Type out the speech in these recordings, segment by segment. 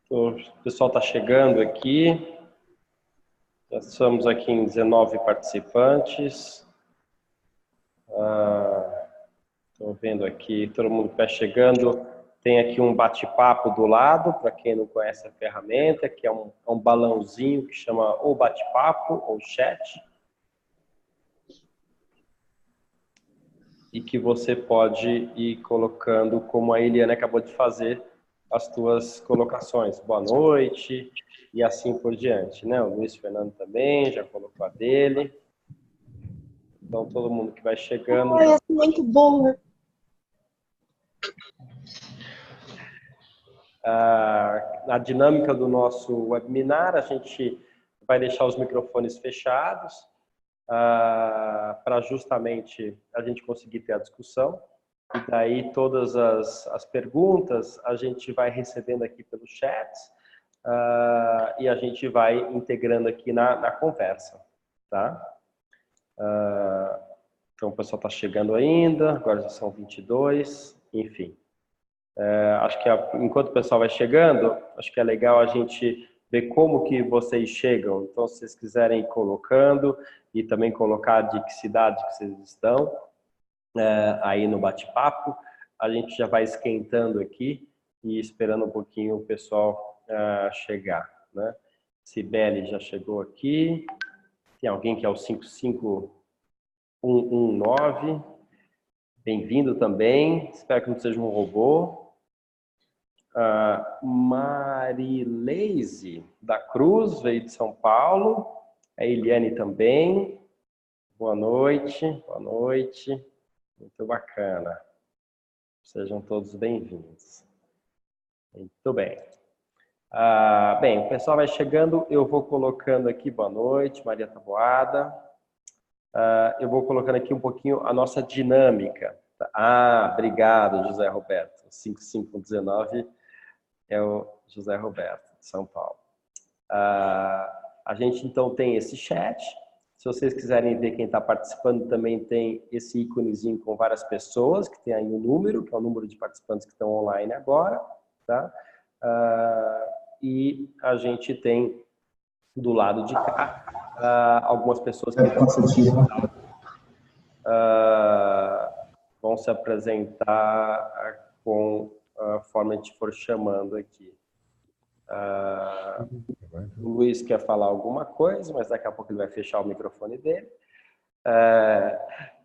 O pessoal está chegando aqui. Já estamos aqui em 19 participantes. Estou vendo aqui, todo mundo que está chegando. Tem aqui um bate-papo do lado, para quem não conhece a ferramenta, que é um balãozinho que chama ou bate-papo ou chat. E que você pode ir colocando, como a Eliane acabou de fazer, as tuas colocações. Boa noite, e assim por diante, né? O Luiz Fernando também já colocou a dele. Então, todo mundo que vai chegando... Ai, é muito bom, né? A dinâmica do nosso webinar, a gente vai deixar os microfones fechados para justamente a gente conseguir ter a discussão. E daí todas as perguntas a gente vai recebendo aqui pelo chat e a gente vai integrando aqui na conversa, tá? Então o pessoal está chegando ainda, agora já são 22, enfim. Acho que enquanto o pessoal vai chegando, acho que é legal a gente ver como que vocês chegam. Então, se vocês quiserem ir colocando e também colocar de que cidade que vocês estão aí no bate-papo, a gente já vai esquentando aqui e esperando um pouquinho o pessoal chegar, né? Cibele já chegou aqui. Tem alguém que é o 55119. Bem-vindo também. Espero que não seja um robô. Marileise da Cruz, veio de São Paulo. A Eliane também. Boa noite, boa noite. Muito bacana. Sejam todos bem-vindos. Muito bem. Bem, o pessoal vai chegando, eu vou colocando aqui, boa noite, Maria Taboada. Eu vou colocando aqui um pouquinho a nossa dinâmica. Obrigado, José Roberto. 5519 é o José Roberto, de São Paulo. A gente, então, tem esse chat. Se vocês quiserem ver quem está participando, também tem esse íconezinho com várias pessoas, que tem aí o número, que é o número de participantes que estão online agora, tá? E a gente tem, do lado de cá, algumas pessoas que vão se apresentar conforme a gente for chamando aqui. O Luiz quer falar alguma coisa, mas daqui a pouco ele vai fechar o microfone dele.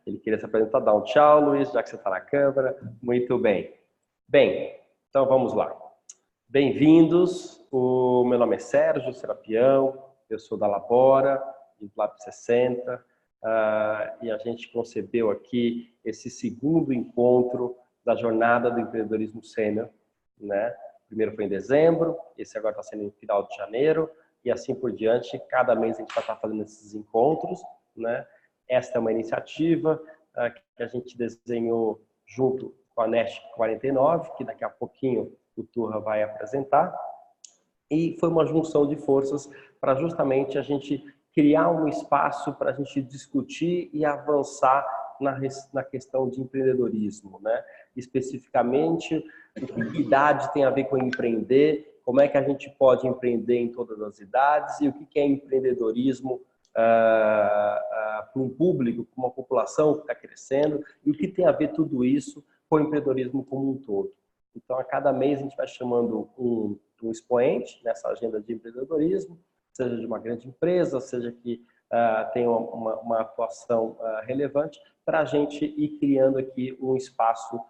Ele queria se apresentar, dar um tchau, Luiz, já que você está na câmera. Muito bem. Bem, então vamos lá. Bem-vindos. O meu nome é Sérgio Serapião, eu sou da Labora, do Lab 60, e a gente concebeu aqui esse segundo encontro da Jornada do Empreendedorismo Sênior, né? O primeiro foi em dezembro, esse agora está sendo no final de janeiro, e assim por diante. Cada mês a gente vai estar fazendo esses encontros, né? Esta é uma iniciativa que a gente desenhou junto com a NEST 49, que daqui a pouquinho o Turra vai apresentar, e foi uma junção de forças para justamente a gente criar um espaço para a gente discutir e avançar na questão de empreendedorismo, né? Especificamente, o que idade tem a ver com empreender, como é que a gente pode empreender em todas as idades e o que é empreendedorismo para um público, para uma população que está crescendo, e o que tem a ver tudo isso com o empreendedorismo como um todo. Então, a cada mês a gente vai chamando um expoente nessa agenda de empreendedorismo, seja de uma grande empresa, seja que tenha uma atuação relevante, para a gente ir criando aqui um espaço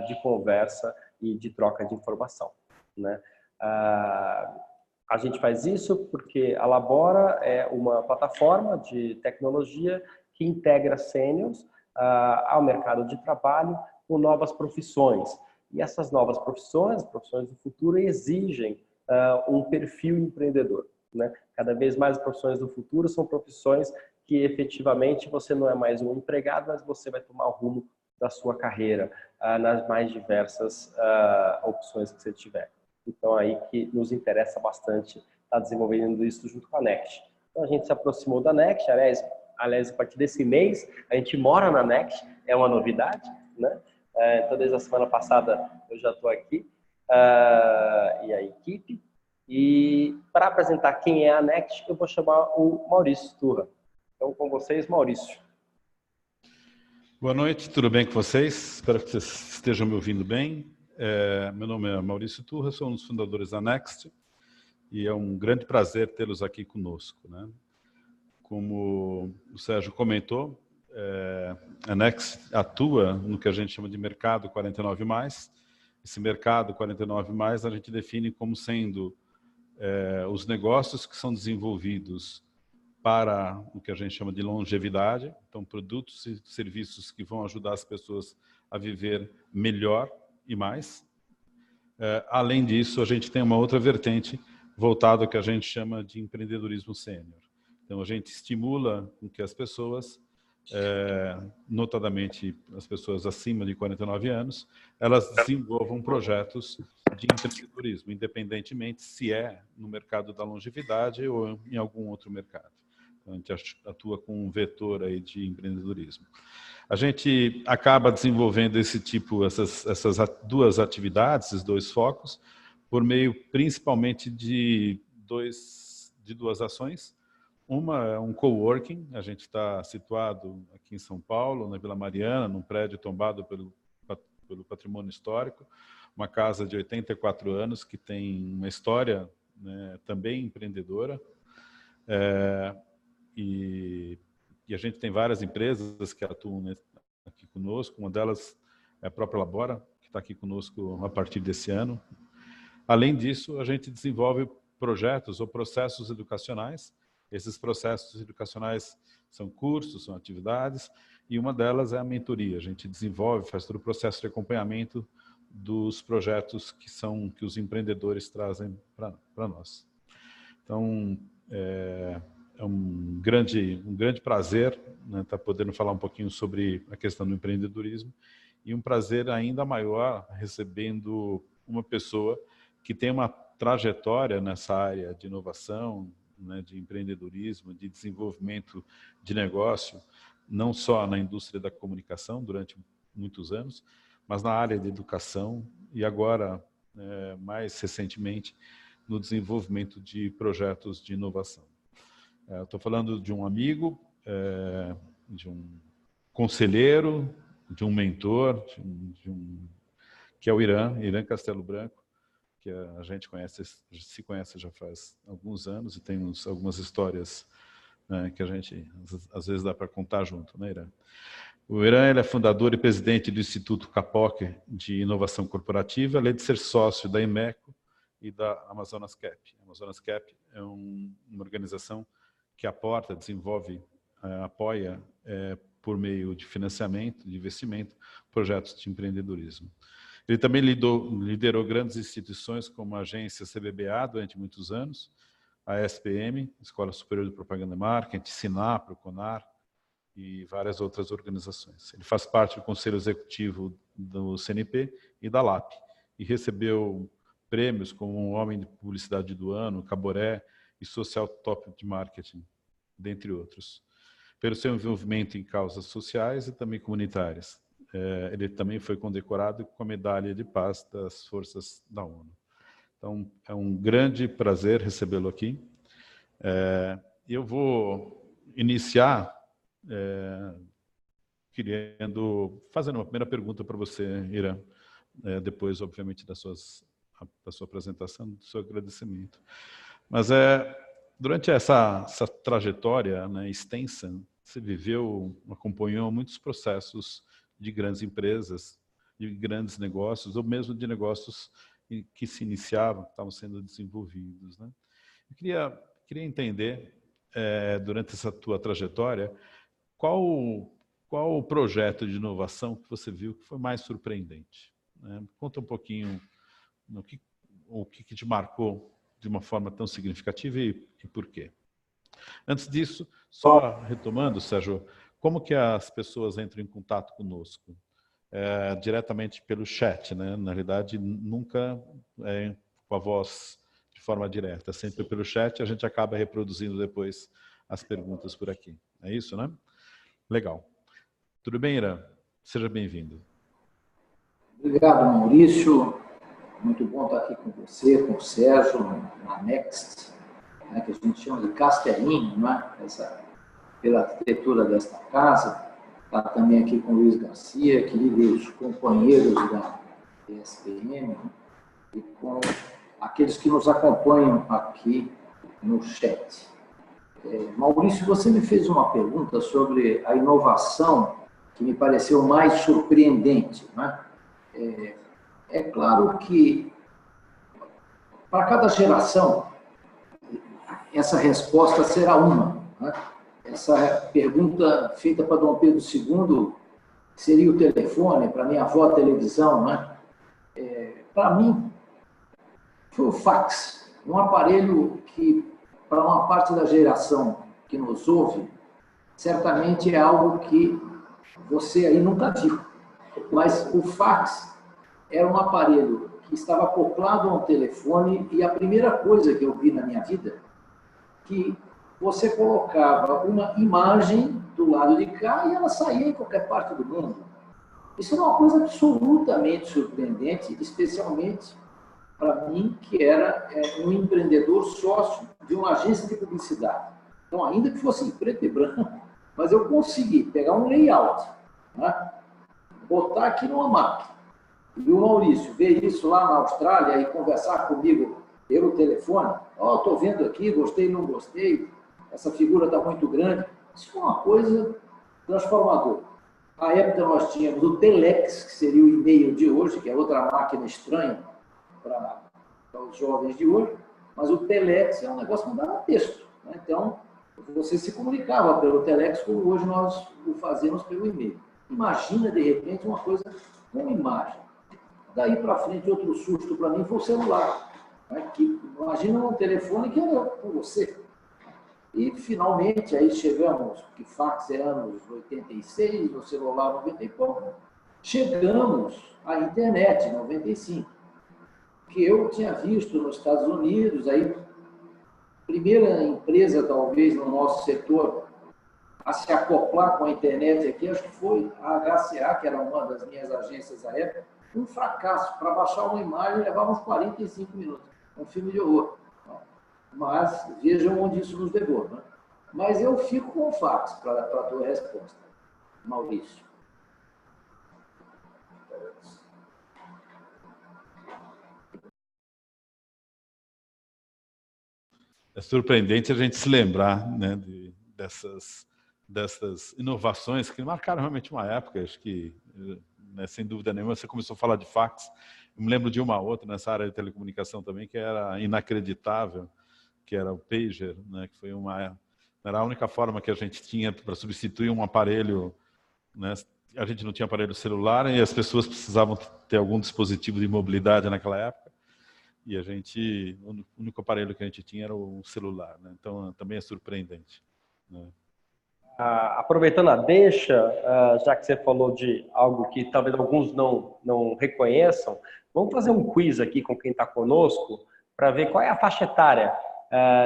de conversa e de troca de informação, né? A gente faz isso porque a Labora é uma plataforma de tecnologia que integra sêniors ao mercado de trabalho com novas profissões. E essas novas profissões, profissões do futuro, exigem um perfil empreendedor, né? Cada vez mais as profissões do futuro são profissões que efetivamente você não é mais um empregado, mas você vai tomar o rumo da sua carreira nas mais diversas opções que você tiver. Então, aí que nos interessa bastante estar desenvolvendo isso junto com a Next. Então, a gente se aproximou da Next, aliás, a partir desse mês, a gente mora na Next, é uma novidade, né? Então, desde a semana passada, eu já estou aqui, e a equipe. E para apresentar quem é a Next, eu vou chamar o Maurício Turra. Então, com vocês, Maurício. Boa noite, tudo bem com vocês? Espero que vocês estejam me ouvindo bem. Meu nome é Maurício Turra, sou um dos fundadores da Next e é um grande prazer tê-los aqui conosco, né? Como o Sérgio comentou, a Next atua no que a gente chama de mercado 49+. Esse mercado 49+, a gente define como sendo os negócios que são desenvolvidos para o que a gente chama de longevidade, então produtos e serviços que vão ajudar as pessoas a viver melhor e mais. Além disso, a gente tem uma outra vertente voltada ao que a gente chama de empreendedorismo sênior. Então, a gente estimula com que as pessoas, notadamente as pessoas acima de 49 anos, elas desenvolvam projetos de empreendedorismo, independentemente se é no mercado da longevidade ou em algum outro mercado. Então, a gente atua com um vetor aí de empreendedorismo. A gente acaba desenvolvendo essas duas atividades, esses dois focos, por meio principalmente de duas ações. Uma é um coworking, a gente está situado aqui em São Paulo, na Vila Mariana, num prédio tombado pelo patrimônio histórico, uma casa de 84 anos que tem uma história, né, também empreendedora. E a gente tem várias empresas que atuam aqui conosco, uma delas é a própria Labora, que está aqui conosco a partir desse ano. Além disso, a gente desenvolve projetos ou processos educacionais. Esses processos educacionais são cursos, são atividades, e uma delas é a mentoria. A gente desenvolve, faz todo o processo de acompanhamento dos projetos que os empreendedores trazem para nós. Então, é um grande prazer, né, estar podendo falar um pouquinho sobre a questão do empreendedorismo, e um prazer ainda maior recebendo uma pessoa que tem uma trajetória nessa área de inovação, né, de empreendedorismo, de desenvolvimento de negócio, não só na indústria da comunicação durante muitos anos, mas na área de educação e agora, mais recentemente, no desenvolvimento de projetos de inovação. Estou falando de um amigo, de um conselheiro, de um mentor, que é o Irã Castelo Branco, que a gente se conhece já faz alguns anos e tem algumas histórias, né, que a gente às vezes dá para contar junto, né, Irã? O Irã, ele é fundador e presidente do Instituto Capoc de Inovação Corporativa, além de ser sócio da Imeco e da Amazonas Cap. A Amazonas Cap é uma organização que aporta, desenvolve, apoia, por meio de financiamento, de investimento, projetos de empreendedorismo. Ele também liderou grandes instituições como a agência CBBA durante muitos anos, a SPM, Escola Superior de Propaganda e Marketing, Sinapro, Conar e várias outras organizações. Ele faz parte do Conselho Executivo do CNP e da LAP, e recebeu prêmios como um Homem de Publicidade do Ano, Caboré e Social Top de Marketing, dentre outros. Pelo seu envolvimento em causas sociais e também comunitárias. Ele também foi condecorado com a Medalha de Paz das Forças da ONU. Então, é um grande prazer recebê-lo aqui. Eu vou iniciar fazendo uma primeira pergunta para você, Irã, depois, obviamente, da sua apresentação, do seu agradecimento. Mas durante essa trajetória, né, extensa, você acompanhou muitos processos de grandes empresas, de grandes negócios, ou mesmo de negócios que se iniciavam, que estavam sendo desenvolvidos, né? Eu queria entender, durante essa tua trajetória, qual o projeto de inovação que você viu que foi mais surpreendente, né? Conta um pouquinho o que te marcou de uma forma tão significativa e por quê. Antes disso, só retomando, Sérgio, como que as pessoas entram em contato conosco? Diretamente pelo chat, né? Na realidade, nunca com a voz de forma direta, sempre pelo chat. A gente acaba reproduzindo depois as perguntas por aqui. É isso, né? Legal. Tudo bem, Irã? Seja bem-vindo. Obrigado, Maurício. Muito bom estar aqui com você, com o Sérgio, na Next, né, que a gente chama de Castelinho, né, pela arquitetura desta casa. Está também aqui com o Luiz Garcia, queridos companheiros da ESPM, e com aqueles que nos acompanham aqui no chat. Maurício, você me fez uma pergunta sobre a inovação que me pareceu mais surpreendente, né? É claro que, para cada geração, essa resposta será uma, né? Essa pergunta feita para Dom Pedro II seria o telefone, para minha avó a televisão, né? Para mim, foi o fax, um aparelho que, para uma parte da geração que nos ouve, certamente é algo que você aí nunca viu. Mas o fax era um aparelho que estava acoplado a um telefone e a primeira coisa que eu vi na minha vida, que você colocava uma imagem do lado de cá e ela saía em qualquer parte do mundo. Isso é uma coisa absolutamente surpreendente, especialmente para mim, que era um empreendedor sócio de uma agência de publicidade. Então, ainda que fosse em preto e branco, mas eu consegui pegar um layout, né? Botar aqui numa máquina, e o Maurício ver isso lá na Austrália e conversar comigo pelo telefone. Estou vendo aqui, gostei, não gostei, essa figura está muito grande. Isso foi uma coisa transformadora. Na época nós tínhamos o Telex, que seria o e-mail de hoje, que é outra máquina estranha para os jovens de hoje, mas o Telex é um negócio que mandava texto, né? Então, você se comunicava pelo Telex, como hoje nós o fazemos pelo e-mail. Imagina, de repente, uma coisa com imagem. Daí para frente, outro susto para mim foi o celular, né? Imagina um telefone que era com você. E, finalmente, aí chegamos, que fax é anos 86, o celular 90 e pouco, chegamos à internet, 95, que eu tinha visto nos Estados Unidos, aí, primeira empresa, talvez, no nosso setor, a se acoplar com a internet aqui, acho que foi a HCA, que era uma das minhas agências à época, um fracasso. Para baixar uma imagem, levava uns 45 minutos. Um filme de horror. Mas vejam onde isso nos levou, né? Mas eu fico com o fax para a tua resposta, Maurício. É surpreendente a gente se lembrar, né, dessas inovações que marcaram realmente uma época. Acho que, né, sem dúvida nenhuma, você começou a falar de fax. Eu me lembro de uma outra nessa área de telecomunicação também, que era inacreditável, que era o pager, né, que foi era a única forma que a gente tinha para substituir um aparelho, né? A gente não tinha aparelho celular e as pessoas precisavam ter algum dispositivo de mobilidade naquela época. E o único aparelho que a gente tinha era o celular, né? Então, também é surpreendente, né? Aproveitando a deixa, já que você falou de algo que talvez alguns não reconheçam, vamos fazer um quiz aqui com quem está conosco para ver qual é a faixa etária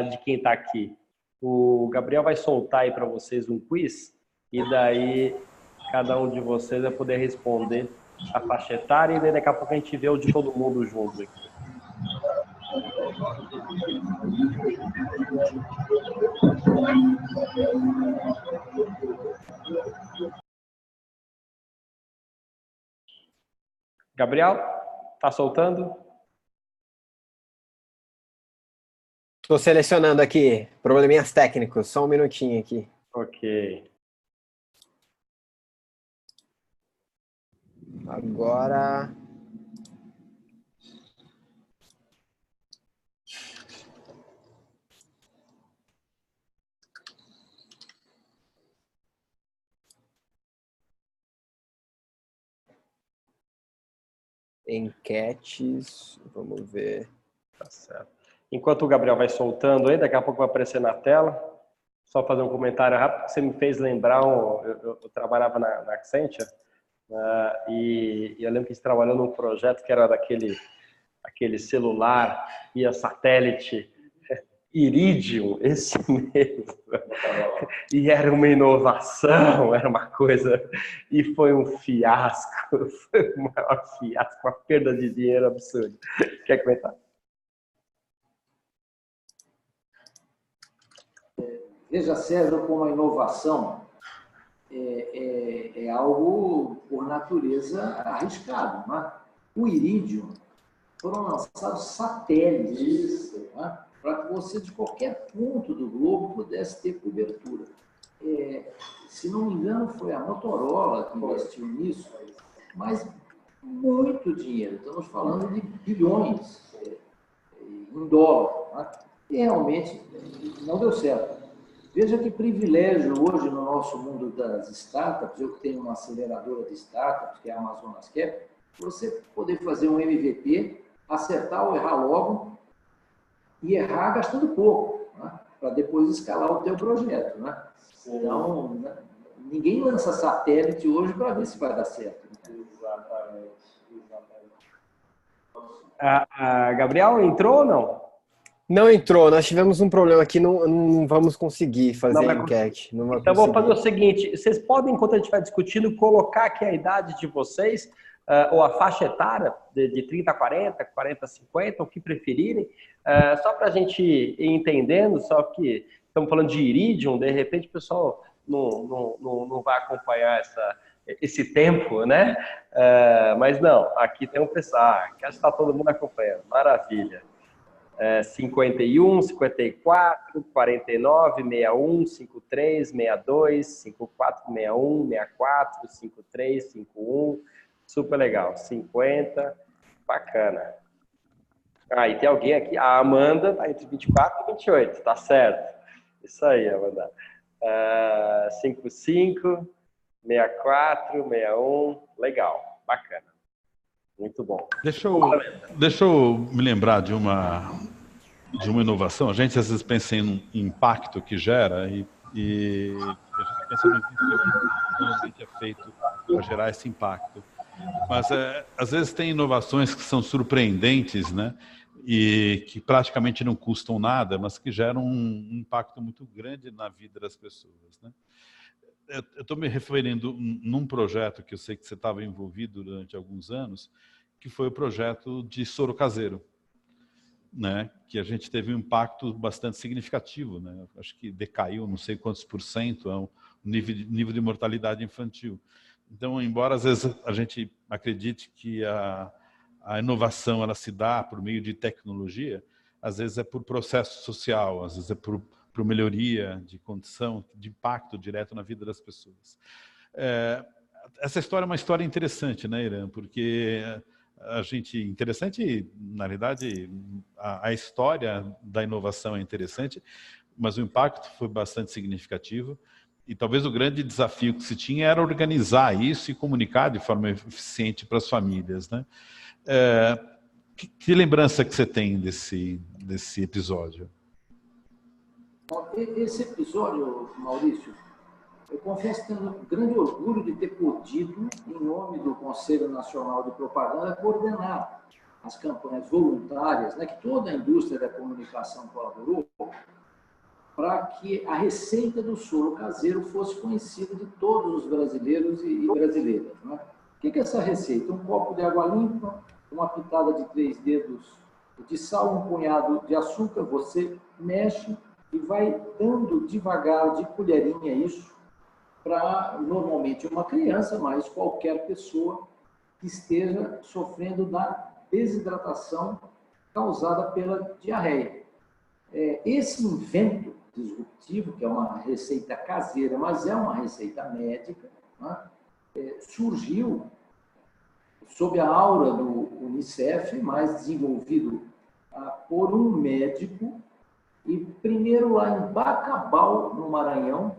de quem está aqui. O Gabriel vai soltar aí para vocês um quiz e daí cada um de vocês vai poder responder a faixa etária e daí daqui a pouco a gente vê o de todo mundo junto aqui. Gabriel, tá soltando? Estou selecionando aqui, probleminhas técnicos, só um minutinho aqui. Ok. Agora... Enquetes, vamos ver. Tá certo. Enquanto o Gabriel vai soltando aí, daqui a pouco vai aparecer na tela. Só fazer um comentário rápido, que você me fez lembrar, eu trabalhava na Accenture, e eu lembro que a gente trabalhou num projeto que era aquele celular via satélite, Iridium, esse mesmo. E era uma inovação, era uma coisa... E foi um fiasco, foi um maior fiasco, uma perda de dinheiro absurda. Quer comentar? Veja, Sérgio, como a inovação é algo, por natureza, arriscado. Né? O Iridium foram lançados satélites, né? Para que você, de qualquer ponto do globo, pudesse ter cobertura. Se não me engano, foi a Motorola que investiu nisso, mas muito dinheiro. Estamos falando de bilhões em dólar. Né? E realmente não deu certo. Veja que privilégio hoje no nosso mundo das startups, eu que tenho uma aceleradora de startups, que é a Amazonas Cap, você poder fazer um MVP, acertar ou errar logo e errar gastando pouco, né? Para depois escalar o teu projeto. Né? Então, né? Ninguém lança satélite hoje para ver se vai dar certo. Né? Gabriel, entrou ou não? Não entrou, nós tivemos um problema aqui, não vamos conseguir fazer a enquete. Não vai então, vou fazer o conseguir. seguinte, vocês podem, enquanto a gente vai discutindo, colocar aqui a idade de vocês, ou a faixa etária, de 30 a 40, 40 a 50, o que preferirem, só para a gente ir entendendo, só que estamos falando de Iridium, de repente o pessoal não vai acompanhar esse tempo, né? Mas não, aqui tem um pessoal, aqui está todo mundo acompanhando, maravilha. 51, 54, 49, 61, 53, 62, 54, 61, 64, 53, 51, super legal, 50, bacana. E tem alguém aqui, a Amanda tá entre 24 e 28, tá certo. Isso aí, Amanda. 55, 64, 61, legal, bacana. Muito bom. Deixa eu me lembrar de uma inovação. A gente às vezes pensa em impacto que gera e a gente pensa no que normalmente é feito para gerar esse impacto. Mas às vezes tem inovações que são surpreendentes, né? E que praticamente não custam nada, mas que geram um impacto muito grande na vida das pessoas, né? Eu estou me referindo num projeto que eu sei que você estava envolvido durante alguns anos, que foi o projeto de soro caseiro, né? Que a gente teve um impacto bastante significativo, né? Acho que decaiu não sei quantos % o nível de mortalidade infantil. Então, embora às vezes a gente acredite que a inovação ela se dá por meio de tecnologia, às vezes é por processo social, às vezes é por melhoria de condição, de impacto direto na vida das pessoas. Essa história é uma história interessante, né, Irã? Porque interessante, na realidade, a história da inovação é interessante, mas o impacto foi bastante significativo. E talvez o grande desafio que se tinha era organizar isso e comunicar de forma eficiente para as famílias, né? Que lembrança que você tem desse episódio? Esse episódio, Maurício, eu confesso que tenho um grande orgulho de ter podido, em nome do Conselho Nacional de Propaganda, coordenar as campanhas voluntárias, né, que toda a indústria da comunicação colaborou, para que a receita do soro caseiro fosse conhecida de todos os brasileiros e brasileiras. Né? O que é essa receita? Um copo de água limpa, uma pitada de 3 dedos de sal, um punhado de açúcar, você mexe e vai dando devagar, de colherinha, isso, para, normalmente, uma criança, mas qualquer pessoa que esteja sofrendo da desidratação causada pela diarreia. Esse invento disruptivo, que é uma receita caseira, mas é uma receita médica, né? Surgiu sob a aura do Unicef, mais desenvolvido por um médico, e primeiro lá em Bacabal, no Maranhão,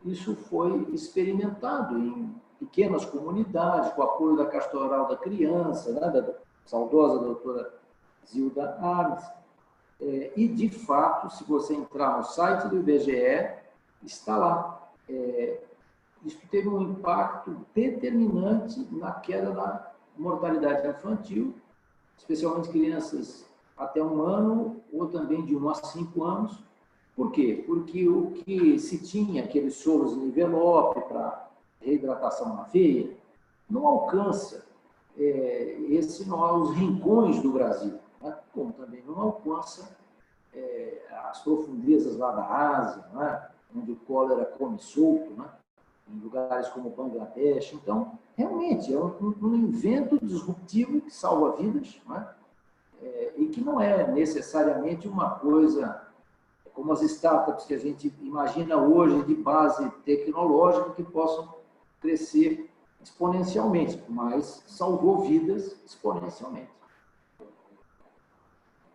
isso foi experimentado em pequenas comunidades, com o apoio da Pastoral da Criança, né, da saudosa doutora Zilda Arnes. E, de fato, se você entrar no site do IBGE, está lá. Isso teve um impacto determinante na queda da mortalidade infantil, especialmente crianças até 1 ano, ou também de 1 a 5 anos. Por quê? Porque o que se tinha, aqueles soros em envelope para reidratação na veia, não alcança os rincões do Brasil, né? Como também não alcança as profundezas lá da Ásia, né? Onde o cólera come solto, né? Em lugares como Bangladesh. Então, realmente, é um invento disruptivo que salva vidas, né? E que não é necessariamente uma coisa como as startups que a gente imagina hoje de base tecnológica que possam crescer exponencialmente, mas salvou vidas exponencialmente.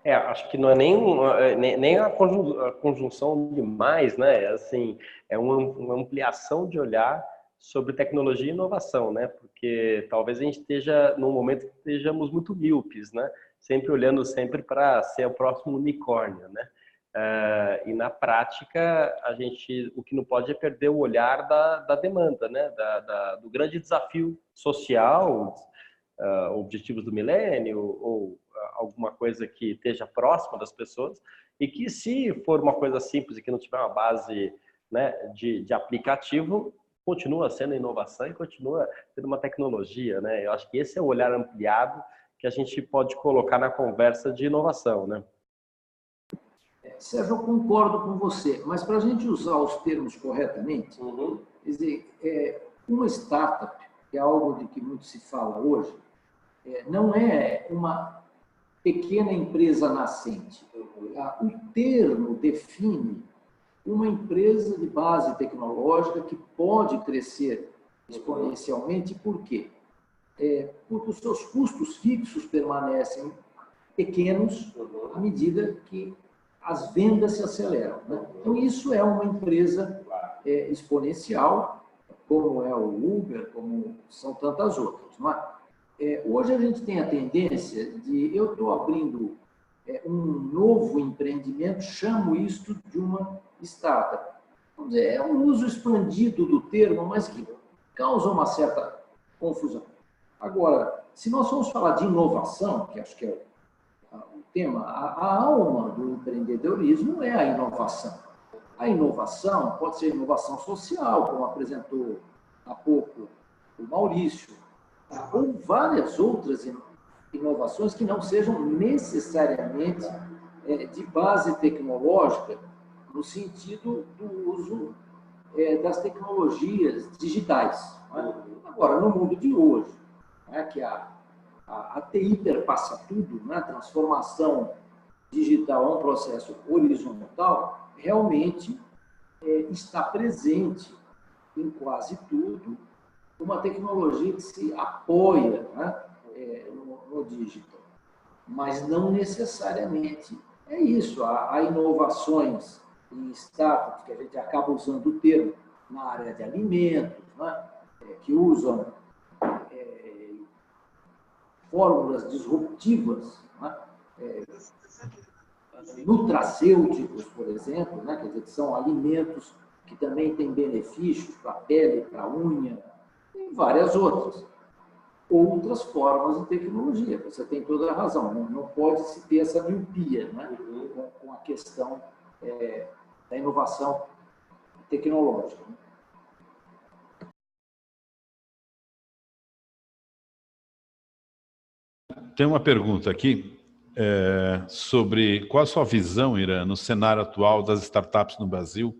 Acho que não é nem a conjunção de mais, né? Assim, é uma ampliação de olhar sobre tecnologia e inovação, né? Porque talvez a gente esteja num momento que estejamos muito míopes, né? Sempre olhando sempre para ser o próximo unicórnio, né? E na prática o que não pode é perder o olhar da demanda, né? Do grande desafio social, objetivos do milênio ou alguma coisa que esteja próxima das pessoas e que, se for uma coisa simples e que não tiver uma base, né, de aplicativo, continua sendo inovação e continua sendo uma tecnologia, né? Eu acho que esse é o olhar ampliado que a gente pode colocar na conversa de inovação, né? Sérgio, eu concordo com você, mas para a gente usar os termos corretamente, quer dizer, uma startup, que é algo de que muito se fala hoje, não é uma pequena empresa nascente. O termo define uma empresa de base tecnológica que pode crescer exponencialmente. Por quê? Porque os seus custos fixos permanecem pequenos à medida que as vendas se aceleram, né? Então, isso é uma empresa exponencial, como é o Uber, como são tantas outras, não é? Hoje a gente tem a tendência de, eu estou abrindo um novo empreendimento, chamo isto de uma startup. Vamos dizer, é um uso expandido do termo, mas que causa uma certa confusão. Agora, se nós formos falar de inovação, que acho que é o tema, a alma do empreendedorismo é a inovação. A inovação pode ser inovação social, como apresentou há pouco o Maurício, ou várias outras inovações que não sejam necessariamente de base tecnológica, no sentido do uso das tecnologias digitais. Agora, no mundo de hoje, que a TI perpassa tudo, né? A transformação digital é um processo horizontal, realmente está presente em quase tudo uma tecnologia que se apoia, né, no digital. Mas não necessariamente é isso. Há inovações em startups, que a gente acaba usando o termo, na área de alimentos, né, que usam fórmulas disruptivas, né, nutracêuticos, por exemplo, né, quer dizer, que são alimentos que também têm benefícios para a pele, para a unha, e várias outras. Outras formas de tecnologia. Você tem toda a razão. Não pode se ter essa miopia, né, com a questão da inovação tecnológica. Tem uma pergunta aqui sobre qual a sua visão, Irã, no cenário atual das startups no Brasil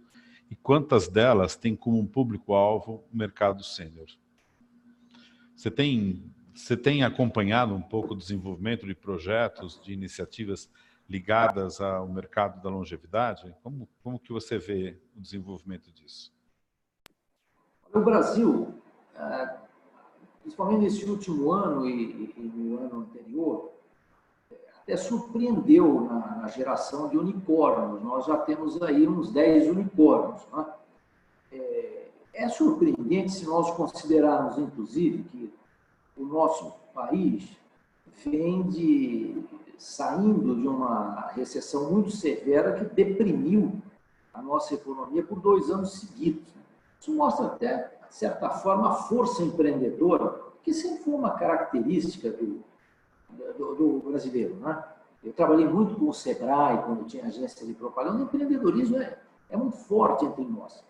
e quantas delas têm como público-alvo o mercado sênior. Você tem acompanhado um pouco o desenvolvimento de projetos, de iniciativas ligadas ao mercado da longevidade? Como que você vê o desenvolvimento disso? No Brasil, principalmente nesse último ano e no ano anterior, até surpreendeu na geração de unicórnios. Nós já temos aí uns 10 unicórnios, né? É surpreendente se nós considerarmos, inclusive, que o nosso país vem saindo de uma recessão muito severa que deprimiu a nossa economia por 2 anos seguidos. Isso mostra até, de certa forma, a força empreendedora, que sempre foi uma característica do brasileiro, né? Eu trabalhei muito com o Sebrae, quando tinha agência de propaganda. O empreendedorismo é muito forte entre nós.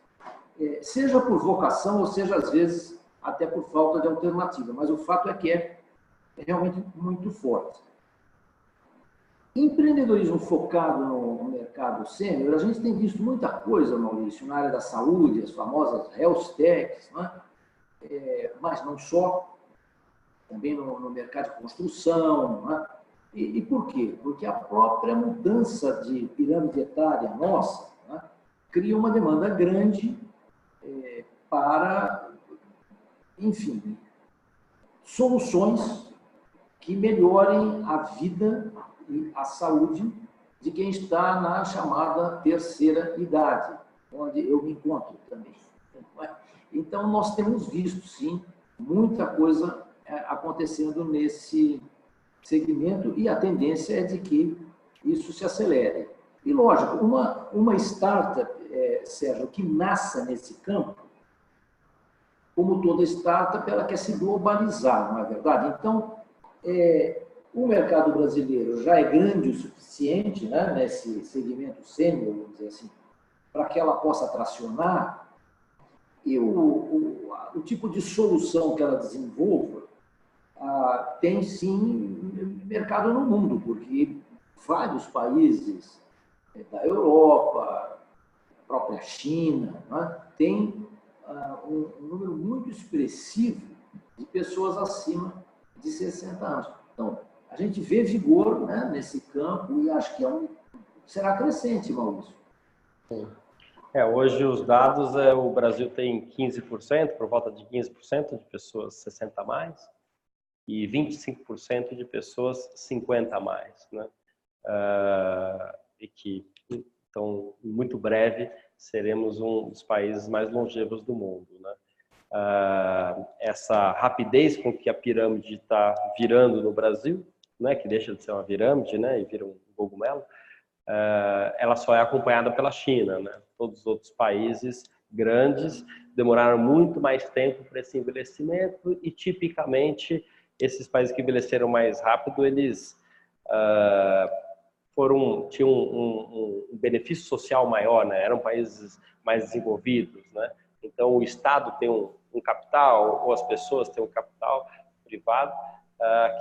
Seja por vocação, ou seja, às vezes, até por falta de alternativa. Mas o fato é que é realmente muito forte. Empreendedorismo focado no mercado sênior, a gente tem visto muita coisa, Maurício, na área da saúde, as famosas health techs, né? Mas não só, também no mercado de construção. Né? E por quê? Porque a própria mudança de pirâmide etária nossa, né, cria uma demanda grande para, enfim, soluções que melhorem a vida e a saúde de quem está na chamada terceira idade, onde eu me encontro também. Então, nós temos visto, sim, muita coisa acontecendo nesse segmento e a tendência é de que isso se acelere. E, lógico, uma startup, Sérgio, que nasça nesse campo, como toda startup, ela quer se globalizar, não é verdade? Então, o mercado brasileiro já é grande o suficiente, né, nesse segmento sênior, vamos dizer assim, para que ela possa tracionar, e o tipo de solução que ela desenvolva tem, sim, mercado no mundo, porque vários países da Europa, a própria China, né, tem um número muito expressivo de pessoas acima de 60 anos. Então, a gente vê vigor, né, nesse campo e acho que será crescente, Maurício. Sim. Hoje os dados, o Brasil tem 15%, por volta de 15% de pessoas 60 a mais e 25% de pessoas 50 a mais, né? E que, então, muito breve, seremos um dos países mais longevos do mundo, né? Essa rapidez com que a pirâmide está virando no Brasil, né, que deixa de ser uma pirâmide, né, e vira um cogumelo, ela só é acompanhada pela China, né? Todos os outros países grandes demoraram muito mais tempo para esse envelhecimento e, tipicamente, esses países que envelheceram mais rápido, eles tinham um benefício social maior, né? Eram países mais desenvolvidos, né? Então, o Estado tem um capital, ou as pessoas têm um capital privado,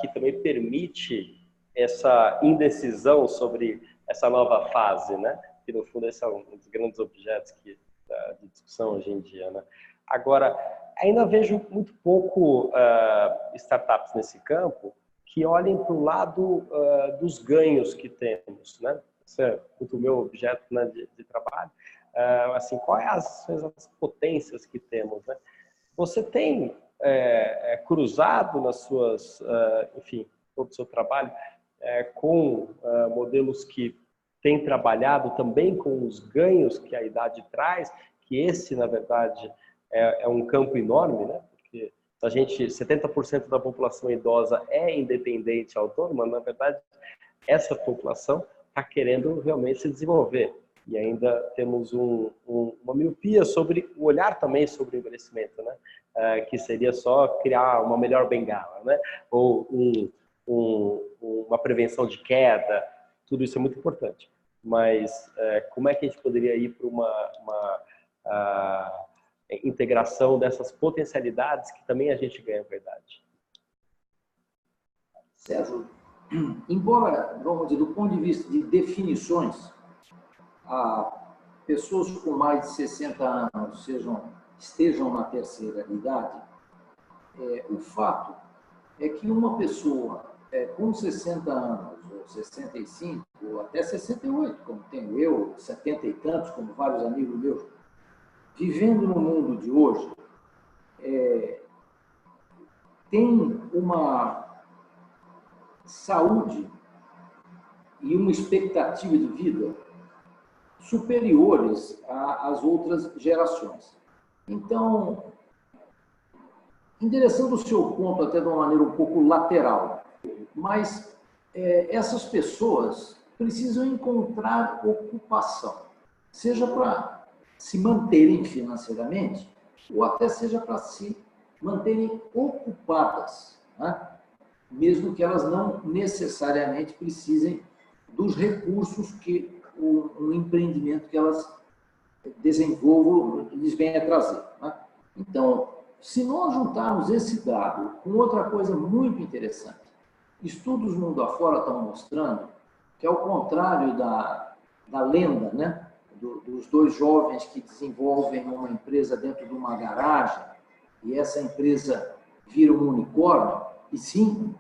que também permite essa indecisão sobre essa nova fase, né? Que, no fundo, esse é um dos grandes objetos de discussão hoje em dia, né? Agora, ainda vejo muito pouco startups nesse campo que olhem para o lado dos ganhos que temos, né? Esse é muito o meu objeto, né, de trabalho. Assim, quais as potências que temos, né? Você tem cruzado nas suas, enfim, todo o seu trabalho com modelos que têm trabalhado também com os ganhos que a idade traz, que esse, na verdade, é um campo enorme, né? Porque a gente, 70% da população idosa é independente, autônoma, na verdade, essa população está querendo realmente se desenvolver. E ainda temos uma miopia sobre o olhar também sobre o envelhecimento, né? Que seria só criar uma melhor bengala, né? Ou uma prevenção de queda, tudo isso é muito importante. Mas como é que a gente poderia ir para uma integração dessas potencialidades que também a gente ganha com a idade? Sérgio, embora, vamos dizer, do ponto de vista de definições, pessoas com mais de 60 anos estejam na terceira idade, o fato é que uma pessoa com 60 anos, ou 65, ou até 68, como tenho eu, 70 e tantos, como vários amigos meus, vivendo no mundo de hoje, tem uma saúde e uma expectativa de vida superiores às outras gerações. Então, endereçando o seu ponto até de uma maneira um pouco lateral, mas essas pessoas precisam encontrar ocupação, seja para se manterem financeiramente, ou até seja para se manterem ocupadas, né? Mesmo que elas não necessariamente precisem dos recursos que o empreendimento que elas desenvolvam lhes venha trazer. Né? Então, se nós juntarmos esse dado com outra coisa muito interessante, estudos mundo afora estão mostrando que, ao contrário da lenda, né, dos dois jovens que desenvolvem uma empresa dentro de uma garagem e essa empresa vira um unicórnio, e sim,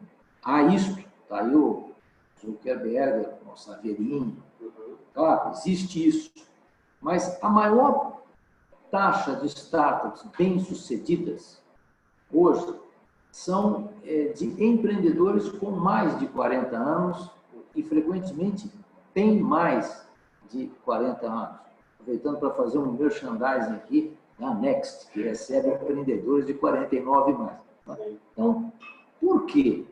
há isto, está aí o Zuckerberg, o Saverin, claro, existe isso, mas a maior taxa de startups bem-sucedidas hoje são de empreendedores com mais de 40 anos e, frequentemente, têm mais de 40 anos. Aproveitando para fazer um merchandising aqui, na Next, que recebe empreendedores de 49 mais. Então, por quê?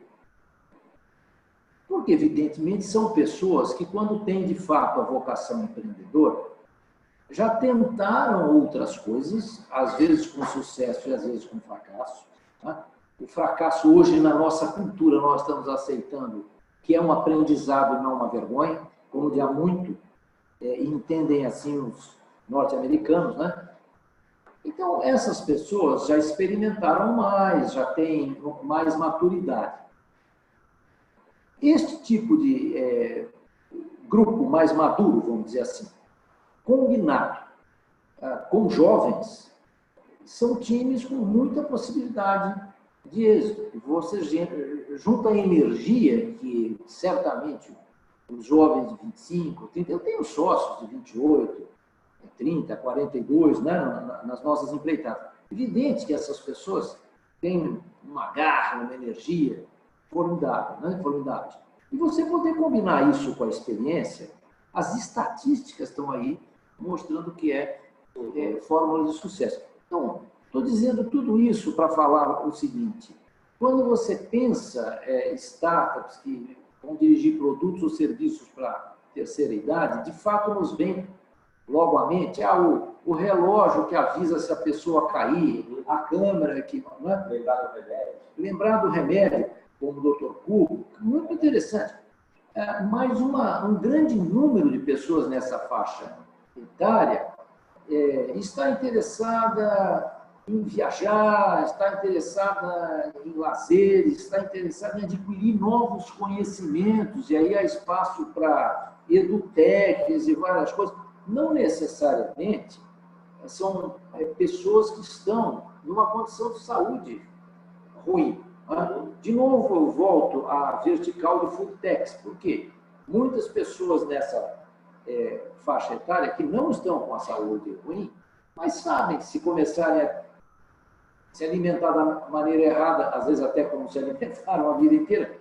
Porque, evidentemente, são pessoas que, quando têm, de fato, a vocação empreendedora, já tentaram outras coisas, às vezes com sucesso e às vezes com fracasso. Tá? O fracasso hoje, na nossa cultura, nós estamos aceitando que é um aprendizado e não uma vergonha, como de há muito entendem assim os norte-americanos, né? Então, essas pessoas já experimentaram mais, já têm mais maturidade. Este tipo de grupo mais maduro, vamos dizer assim, combinado com jovens, são times com muita possibilidade de êxito. Você junta a energia que, certamente, os jovens de 25, 30, eu tenho sócios de 28, 30, 42, né, nas nossas empreitadas. Evidente que essas pessoas têm uma garra, uma energia formidável, né, formidável. E você poder combinar isso com a experiência, as estatísticas estão aí mostrando que é fórmula de sucesso. Então, estou dizendo tudo isso para falar o seguinte: quando você pensa startups que vão dirigir produtos ou serviços para a terceira idade, de fato nos vem logo à mente o relógio que avisa se a pessoa cair, a câmera que... Não é? Lembrar do remédio, como o Dr. Cubo, muito interessante. Mas um grande número de pessoas nessa faixa etária está interessada em viajar, está interessada em lazer, está interessada em adquirir novos conhecimentos, e aí há espaço para edutechs e várias coisas. Não necessariamente são pessoas que estão numa condição de saúde ruim. De novo, eu volto à vertical do food techs. Por quê? Muitas pessoas nessa faixa etária que não estão com a saúde ruim, mas sabem que se começarem a se alimentar da maneira errada, às vezes até como se alimentaram a vida inteira,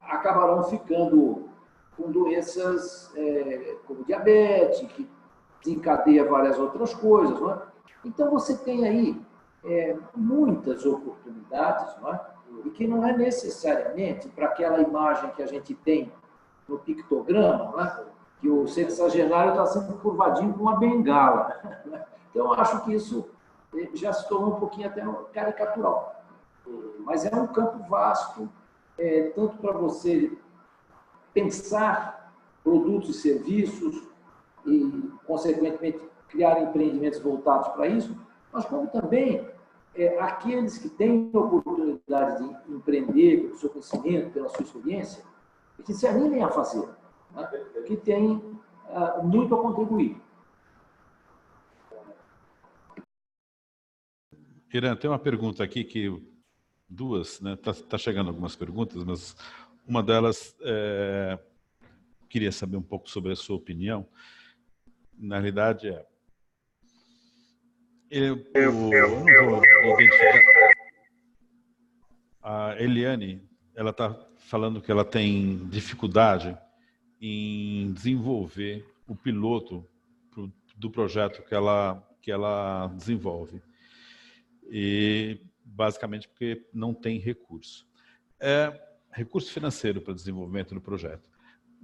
acabarão ficando com doenças como diabetes, que desencadeia várias outras coisas. Não é? Então, você tem aí muitas oportunidades, não é? E que não é necessariamente para aquela imagem que a gente tem no pictograma, não é? Que o sexagenário está sendo curvadinho com uma bengala. Então, eu acho que isso já se tornou um pouquinho até caricatural. Mas é um campo vasto, tanto para você pensar produtos e serviços e, consequentemente, criar empreendimentos voltados para isso, mas como também aqueles que têm a oportunidade de empreender pelo seu conhecimento, pela sua experiência, e que se animem a fazer, né? Que têm muito a contribuir. Irã, tem uma pergunta aqui duas, né? Tá chegando algumas perguntas, mas uma delas queria saber um pouco sobre a sua opinião. Na realidade eu não vou identificar. A Eliane, ela está falando que ela tem dificuldade em desenvolver o piloto do projeto que ela desenvolve. E basicamente porque não tem recurso. Recurso financeiro para desenvolvimento do projeto.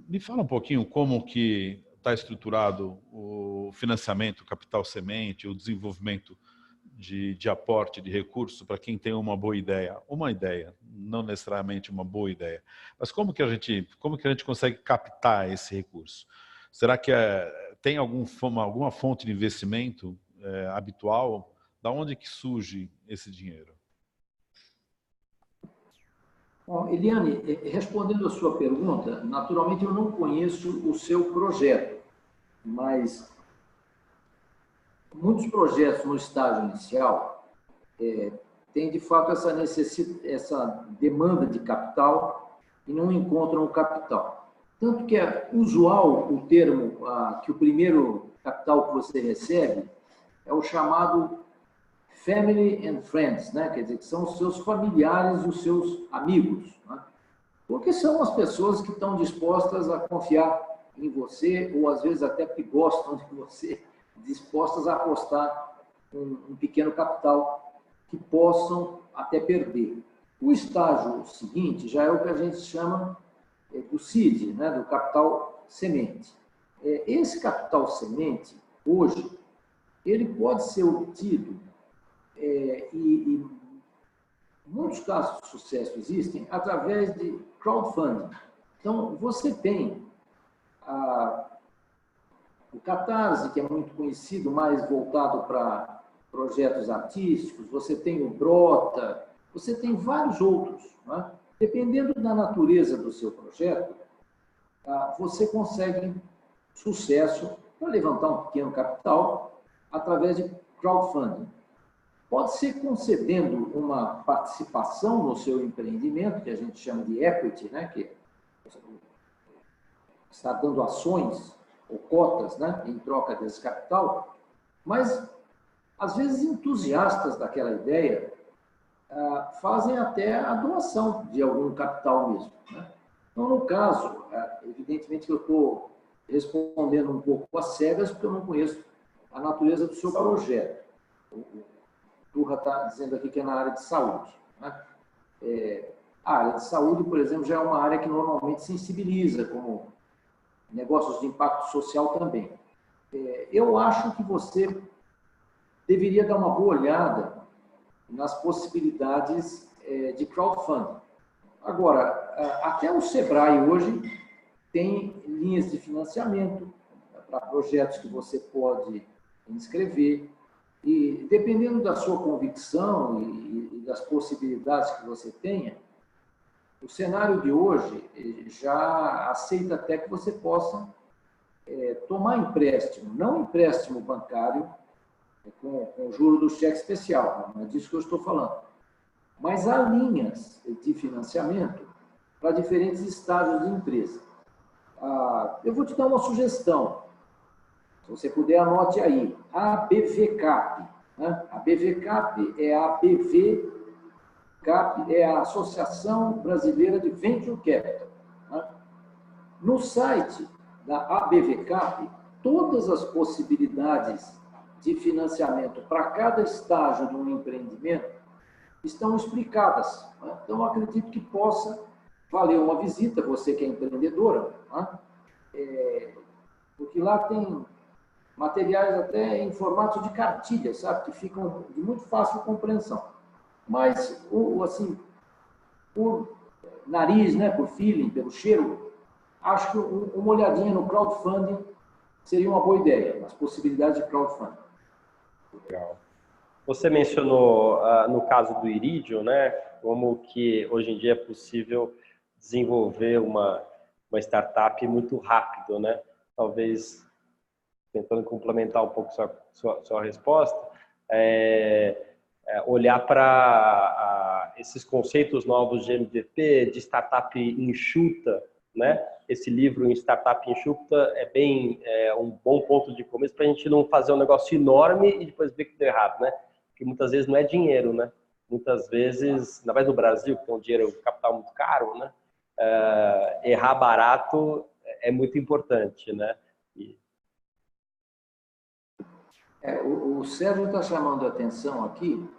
Me fala um pouquinho como que está estruturado o financiamento, o capital semente, o desenvolvimento de aporte de recurso para quem tem uma boa ideia. Uma ideia, não necessariamente uma boa ideia. Mas como que a gente consegue captar esse recurso? Será que tem alguma fonte de investimento habitual? Da onde que surge esse dinheiro? Bom, Eliane, respondendo a sua pergunta, naturalmente eu não conheço o seu projeto, mas muitos projetos no estágio inicial têm, de fato, essa demanda de capital e não encontram o capital. Tanto que é usual o termo, que o primeiro capital que você recebe é o chamado family and friends, né? Quer dizer, que são os seus familiares e os seus amigos, né? Porque são as pessoas que estão dispostas a confiar em você, ou às vezes até que gostam de você, dispostas a apostar um pequeno capital que possam até perder. O estágio seguinte já é o que a gente chama do seed, né? Do capital semente. Esse capital semente, hoje, ele pode ser obtido e muitos casos de sucesso existem através de crowdfunding. Então, você tem o Catarse, que é muito conhecido, mais voltado para projetos artísticos, você tem o Brota, você tem vários outros, né? Dependendo da natureza do seu projeto, você consegue sucesso para levantar um pequeno capital através de crowdfunding. Pode ser concedendo uma participação no seu empreendimento, que a gente chama de equity, né? Que está dando ações ou cotas, né? Em troca desse capital, mas, às vezes, entusiastas daquela ideia fazem até a doação de algum capital mesmo, né? Então, no caso, evidentemente que eu estou respondendo um pouco às cegas, porque eu não conheço a natureza do seu projeto. Turra está dizendo aqui que é na área de saúde, né? A área de saúde, por exemplo, já é uma área que normalmente sensibiliza, como negócios de impacto social também. Eu acho que você deveria dar uma boa olhada nas possibilidades de crowdfunding. Agora, até o Sebrae hoje tem linhas de financiamento para projetos que você pode inscrever. E, dependendo da sua convicção e das possibilidades que você tenha, o cenário de hoje já aceita até que você possa tomar empréstimo, não empréstimo bancário com juro do cheque especial, não é disso que eu estou falando, mas há linhas de financiamento para diferentes estágios de empresa. Eu vou te dar uma sugestão. Se você puder, anote aí. A BVCAP. Né? A BVCAP é a BVCAP, é a Associação Brasileira de Venture Capital. Né? No site da ABVCAP, todas as possibilidades de financiamento para cada estágio de um empreendimento estão explicadas. Né? Então, acredito que possa valer uma visita, você que é empreendedora, né? Porque lá tem materiais até em formato de cartilha, sabe? Que ficam de muito fácil compreensão. Mas, assim, por nariz, né? Por feeling, pelo cheiro, acho que uma olhadinha no crowdfunding seria uma boa ideia, as possibilidades de crowdfunding. Legal. Você mencionou, no caso do Iridium, né? Como que hoje em dia é possível desenvolver uma startup muito rápido, né? Talvez, tentando complementar um pouco sua resposta, olhar para esses conceitos novos de MVP, de startup enxuta, né? Esse livro em Startup Enxuta é um bom ponto de começo para a gente não fazer um negócio enorme e depois ver que deu errado, né? Porque muitas vezes não é dinheiro, né? Muitas vezes, ainda mais no Brasil, que tem um dinheiro, um capital muito caro, né? Errar barato é muito importante, né? O Sérgio está chamando a atenção aqui.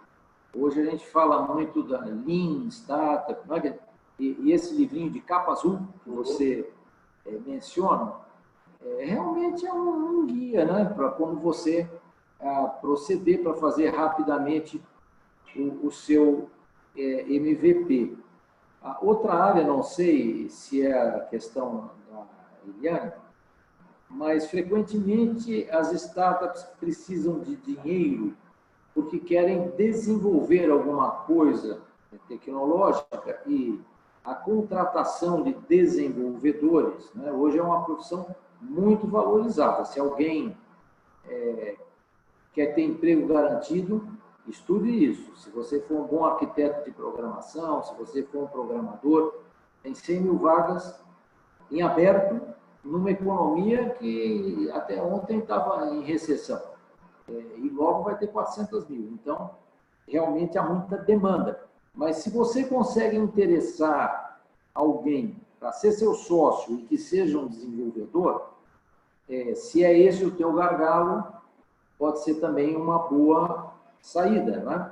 Hoje a gente fala muito da Lean Startup, né? E esse livrinho de capa azul que você menciona, realmente é um guia, né? Para como você proceder para fazer rapidamente o seu MVP. A outra área, não sei se é a questão da Eliane, mas frequentemente as startups precisam de dinheiro porque querem desenvolver alguma coisa tecnológica e a contratação de desenvolvedores, né, hoje é uma profissão muito valorizada. Se alguém quer ter emprego garantido, estude isso. Se você for um bom arquiteto de programação, se você for um programador, tem 100 mil vagas em aberto numa economia que até ontem estava em recessão. E logo vai ter 400 mil. Então, realmente há muita demanda. Mas se você consegue interessar alguém para ser seu sócio e que seja um desenvolvedor, se é esse o teu gargalo, pode ser também uma boa saída, né?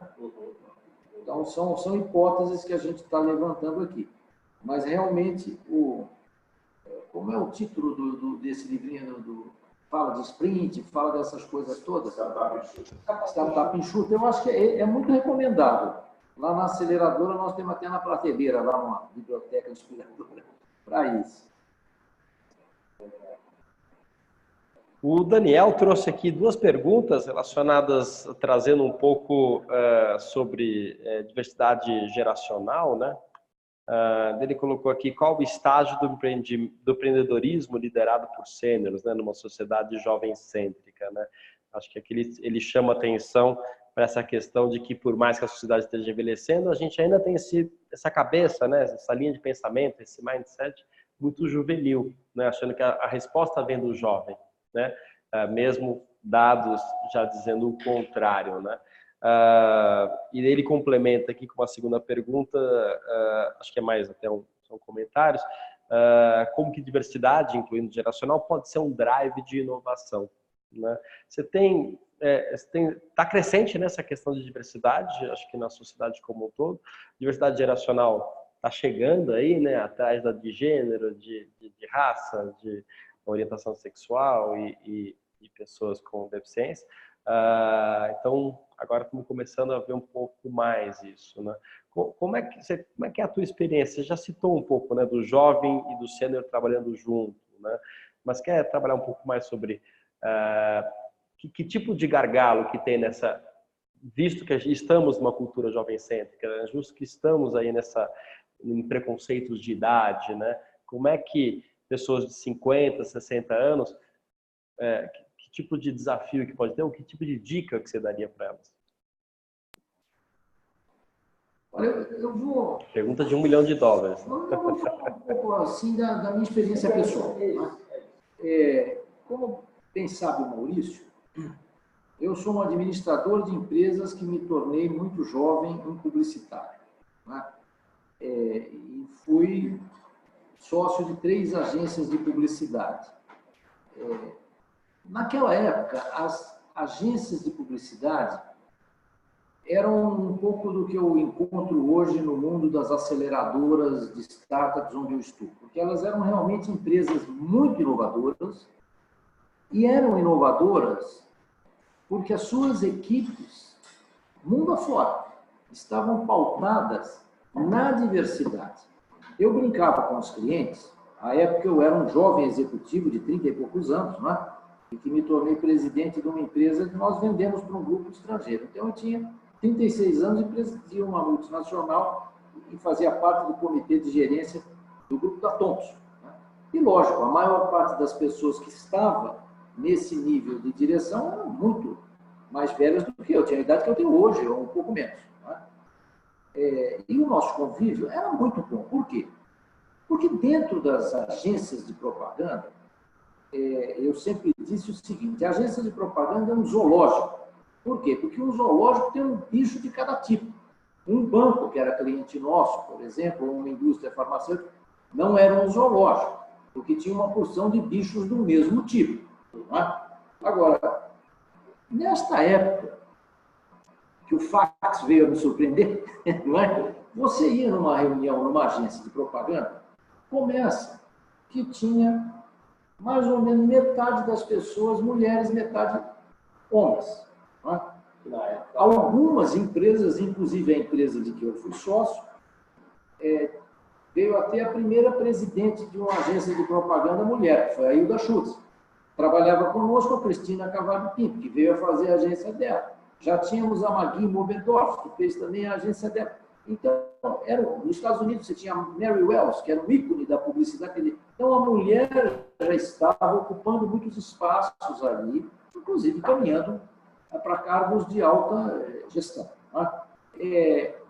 Então, são hipóteses que a gente está levantando aqui. Mas, realmente, como é o título desse livrinho? Fala de sprint, fala dessas coisas todas. Startup enxuta. Eu acho que é muito recomendável. Lá na aceleradora, nós temos até na prateleira, lá uma biblioteca inspiradora para isso. O Daniel trouxe aqui duas perguntas relacionadas, trazendo um pouco sobre diversidade geracional, né? Ele colocou aqui qual o estágio do empreendedorismo liderado por sêniores, né, numa sociedade jovem-cêntrica, né? Acho que aqui ele chama atenção para essa questão de que, por mais que a sociedade esteja envelhecendo, a gente ainda tem essa cabeça, né, essa linha de pensamento, esse mindset muito juvenil, né, achando que a resposta vem do jovem, né, mesmo dados já dizendo o contrário, né. E ele complementa aqui com uma segunda pergunta, acho que é mais até são comentários, como que diversidade, incluindo geracional, pode ser um drive de inovação, né? Você está crescente nessa questão de diversidade, acho que na sociedade como um todo. Diversidade geracional está chegando aí, né, atrás de gênero, de raça, de orientação sexual e pessoas com deficiência. Então, agora estamos começando a ver um pouco mais isso, né? Como é que é a tua experiência? Você já citou um pouco, né, do jovem e do sênior trabalhando junto, né? Mas quer trabalhar um pouco mais sobre que tipo de gargalo que tem nessa, visto que estamos numa cultura jovem-cêntrica, né? Justo que estamos aí em preconceitos de idade, né? Como é que pessoas de 50, 60 anos, que tipo de desafio que pode ter, ou que tipo de dica que você daria para elas? Olha, eu vou... Pergunta de $1 milhão. Eu vou falar um pouco assim da minha experiência pessoal, né? Como bem sabe o Maurício, eu sou um administrador de empresas que me tornei muito jovem em publicitário, né? E fui sócio de 3 agências de publicidade. Naquela época, as agências de publicidade eram um pouco do que eu encontro hoje no mundo das aceleradoras de startups onde eu estou, porque elas eram realmente empresas muito inovadoras, e eram inovadoras porque as suas equipes, mundo afora, estavam pautadas na diversidade. Eu brincava com os clientes, à época eu era um jovem executivo de 30 e poucos anos, né? E que me tornei presidente de uma empresa que nós vendemos para um grupo estrangeiro. Então eu tinha 36 anos e presidia uma multinacional e fazia parte do comitê de gerência do grupo da Thomson, né? E lógico, a maior parte das pessoas que estava nesse nível de direção eram muito mais velhas do que eu. Tinha a idade que eu tenho hoje, ou um pouco menos, né? E o nosso convívio era muito bom. Por quê? Porque dentro das agências de propaganda, eu sempre disse o seguinte: a agência de propaganda é um zoológico. Por quê? Porque um zoológico tem um bicho de cada tipo. Um banco, que era cliente nosso, por exemplo, ou uma indústria farmacêutica, não era um zoológico, porque tinha uma porção de bichos do mesmo tipo. Não é? Agora, nesta época, que o fax veio a me surpreender, não é? Você ia numa reunião, numa agência de propaganda, começa que tinha mais ou menos metade das pessoas mulheres, metade homens. Algumas empresas, inclusive a empresa de que eu fui sócio, veio até a primeira presidente de uma agência de propaganda mulher, que foi a Hilda Schultz. Trabalhava conosco a Cristina Cavallo Pinto, que veio a fazer a agência dela. Já tínhamos a Magui Mobendorf, que fez também a agência dela. Então, nos Estados Unidos, você tinha a Mary Wells, que era um ícone da publicidade. Então, a mulher já estava ocupando muitos espaços ali, inclusive caminhando para cargos de alta gestão.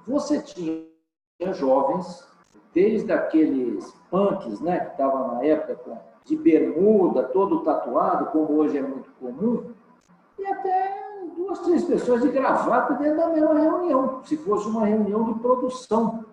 Você tinha jovens, desde aqueles punks, né, que estavam na época de bermuda, todo tatuado, como hoje é muito comum, e até 2, 3 pessoas de gravata dentro da mesma reunião, se fosse uma reunião de produção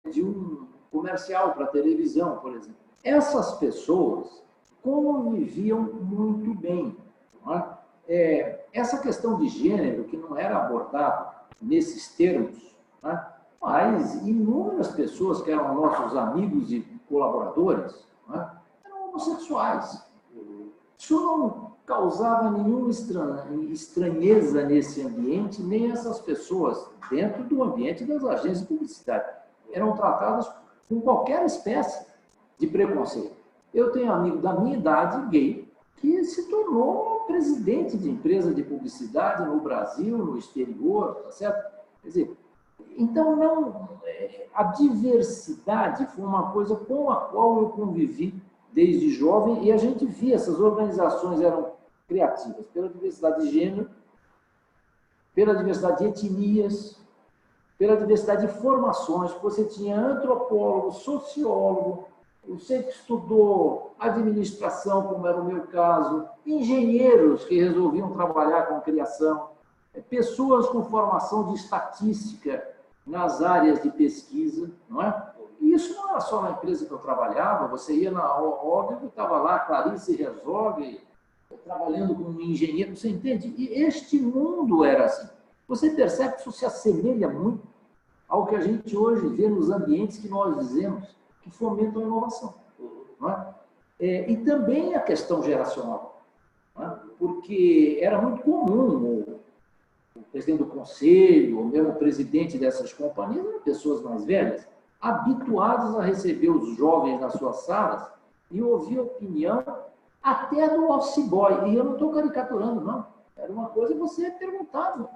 de um comercial para televisão, por exemplo. Essas pessoas conviviam muito bem. Não é? Essa questão de gênero, que não era abordada nesses termos, né? Mas inúmeras pessoas que eram nossos amigos e colaboradores, né, eram homossexuais. Isso não causava nenhuma estranheza nesse ambiente, nem essas pessoas, dentro do ambiente das agências de publicidade, eram tratadas com qualquer espécie de preconceito. Eu tenho amigo da minha idade, gay, que se tornou presidente de empresa de publicidade no Brasil, no exterior, tá certo? Quer dizer, então, a diversidade foi uma coisa com a qual eu convivi desde jovem, e a gente via, essas organizações eram criativas pela diversidade de gênero, pela diversidade de etnias, pela diversidade de formações. Você tinha antropólogo, sociólogo, você que estudou administração, como era o meu caso, engenheiros que resolviam trabalhar com criação, pessoas com formação de estatística nas áreas de pesquisa, não é? E isso não era só na empresa que eu trabalhava, você ia na OGG, estava lá Clarice Herzog, trabalhando como engenheiro, você entende? E este mundo era assim. Você percebe que isso se assemelha muito ao que a gente hoje vê nos ambientes que nós dizemos que fomentam a inovação. Não é? E também a questão geracional, não é? Porque era muito comum o presidente do conselho, ou mesmo o presidente dessas companhias, eram pessoas mais velhas, habituadas a receber os jovens nas suas salas e ouvir a opinião até do office boy. E eu não estou caricaturando, não. Era uma coisa que você perguntava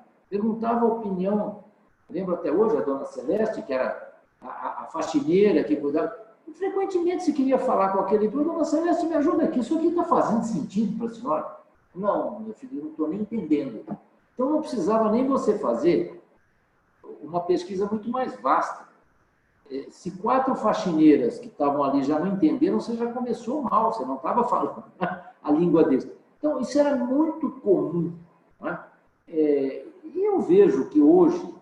a opinião. Lembro até hoje a dona Celeste, que era a faxineira que cuidava. E, frequentemente se queria falar com aquele dono, dona Celeste, me ajuda aqui, isso aqui está fazendo sentido para a senhora? Não, meu filho, eu não estou nem entendendo. Então, não precisava nem você fazer uma pesquisa muito mais vasta. Se 4 faxineiras que estavam ali já não entenderam, você já começou mal, você não estava falando a língua deles. Então, isso era muito comum. Né? E eu vejo que hoje,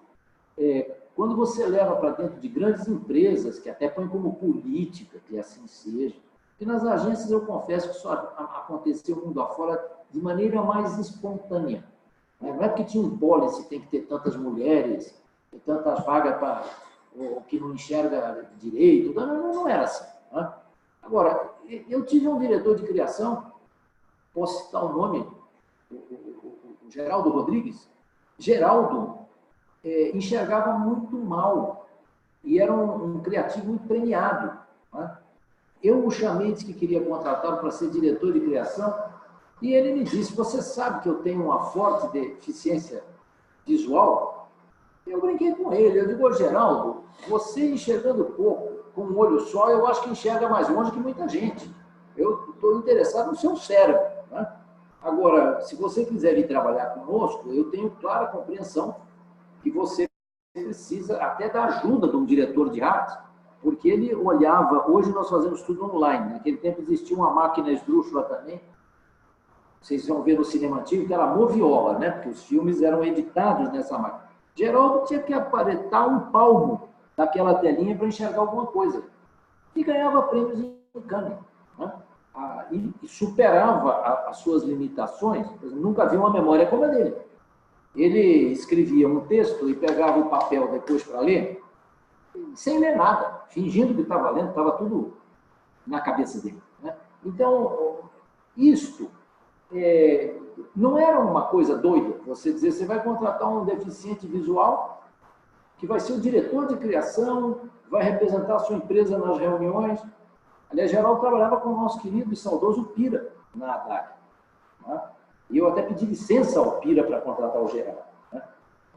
quando você leva para dentro de grandes empresas, que até põem como política, que assim seja, que nas agências eu confesso que isso aconteceu mundo afora de maneira mais espontânea. Não é porque tinha um policy, tem que ter tantas mulheres, tantas vagas para o que não enxerga direito. Não era assim. Né? Agora, eu tive um diretor de criação, posso citar o nome, o Geraldo Rodrigues. Geraldo enxergava muito mal e era um criativo muito premiado. Né? Eu o chamei, disse que queria contratá-lo para ser diretor de criação, e ele me disse, você sabe que eu tenho uma forte deficiência visual? Eu brinquei com ele, eu digo, Geraldo, você enxergando pouco, com um olho só, eu acho que enxerga mais longe que muita gente. Eu estou interessado no seu cérebro. Né? Agora, se você quiser vir trabalhar conosco, eu tenho clara compreensão que você precisa até da ajuda de um diretor de arte, porque ele olhava, hoje nós fazemos tudo online, naquele tempo existia uma máquina esdrúxula também, vocês vão ver no cinema antigo, que era a moviola, né? Porque os filmes eram editados nessa máquina. Geraldo tinha que aparentar um palmo daquela telinha para enxergar alguma coisa. E ganhava prêmios em Cannes. Né? E superava as suas limitações. Nunca vi uma memória como a dele. Ele escrevia um texto e pegava o papel depois para ler, sem ler nada, fingindo que estava lendo, estava tudo na cabeça dele. Né? Então, isto não era uma coisa doida você dizer, você vai contratar um deficiente visual que vai ser o diretor de criação, vai representar a sua empresa nas reuniões. Aliás, Geraldo trabalhava com o nosso querido e saudoso Pira na Haddad. Né? E eu até pedi licença ao Pira para contratar o Geraldo. Né?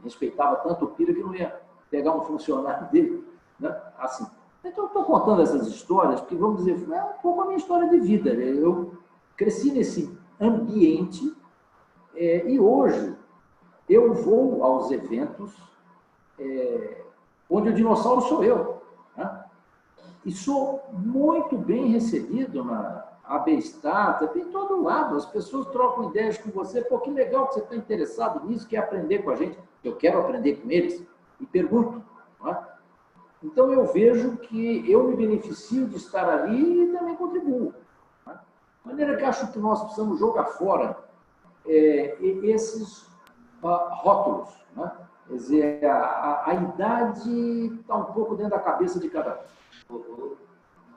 Respeitava tanto o Pira que não ia pegar um funcionário dele. Né? Assim. Então, eu estou contando essas histórias, porque, vamos dizer, é um pouco a minha história de vida. Eu cresci nesse ambiente e hoje eu vou aos eventos onde o dinossauro sou eu. Né? E sou muito bem recebido na AB-Star, em todo lado. As pessoas trocam ideias com você. Pô, que legal que você está interessado nisso, quer aprender com a gente. Eu quero aprender com eles e pergunto. Né? Então, eu vejo que eu me beneficio de estar ali e também contribuo. Né? De maneira que acho que nós precisamos jogar fora esses rótulos. Né? Quer dizer, a idade está um pouco dentro da cabeça de cada um.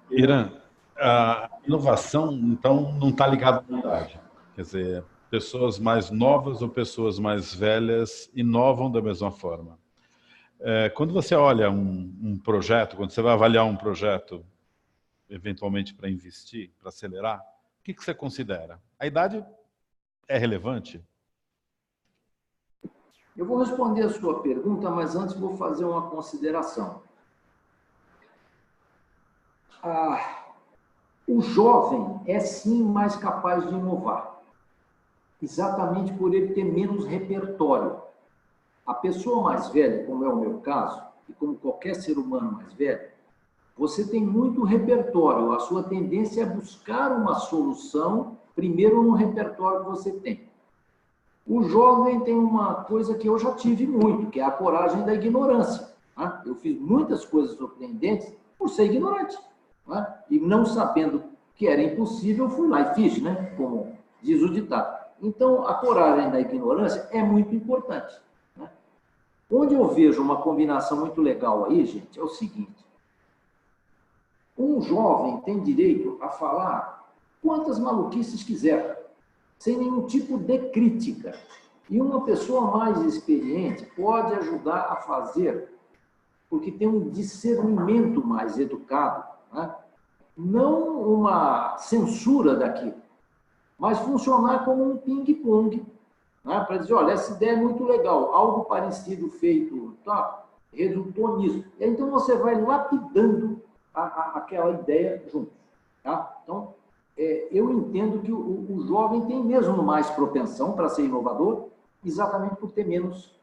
Irã, a inovação, então, não está ligada à idade. Quer dizer, pessoas mais novas ou pessoas mais velhas inovam da mesma forma. Quando você olha um projeto, quando você vai avaliar um projeto, eventualmente para investir, para acelerar, o que você considera? A idade é relevante? Eu vou responder a sua pergunta, mas antes vou fazer uma consideração. O jovem é sim mais capaz de inovar, exatamente por ele ter menos repertório. A pessoa mais velha, como é o meu caso, e como qualquer ser humano mais velho, você tem muito repertório. A sua tendência é buscar uma solução, primeiro no repertório que você tem. O jovem tem uma coisa que eu já tive muito, que é a coragem da ignorância. Né? Eu fiz muitas coisas surpreendentes por ser ignorante. Né? E não sabendo que era impossível, fui lá e fiz, né? Como diz o ditado. Então, a coragem da ignorância é muito importante. Né? Onde eu vejo uma combinação muito legal aí, gente, é o seguinte. Um jovem tem direito a falar quantas maluquices quiser, sem nenhum tipo de crítica. E uma pessoa mais experiente pode ajudar a fazer, porque tem um discernimento mais educado, né? Não uma censura daquilo, mas funcionar como um ping-pong, né? Para dizer, olha, essa ideia é muito legal, algo parecido feito, tá? Resultou nisso. E então você vai lapidando aquela ideia junto. Tá? Então, eu entendo que o jovem tem mesmo mais propensão para ser inovador, exatamente por ter menos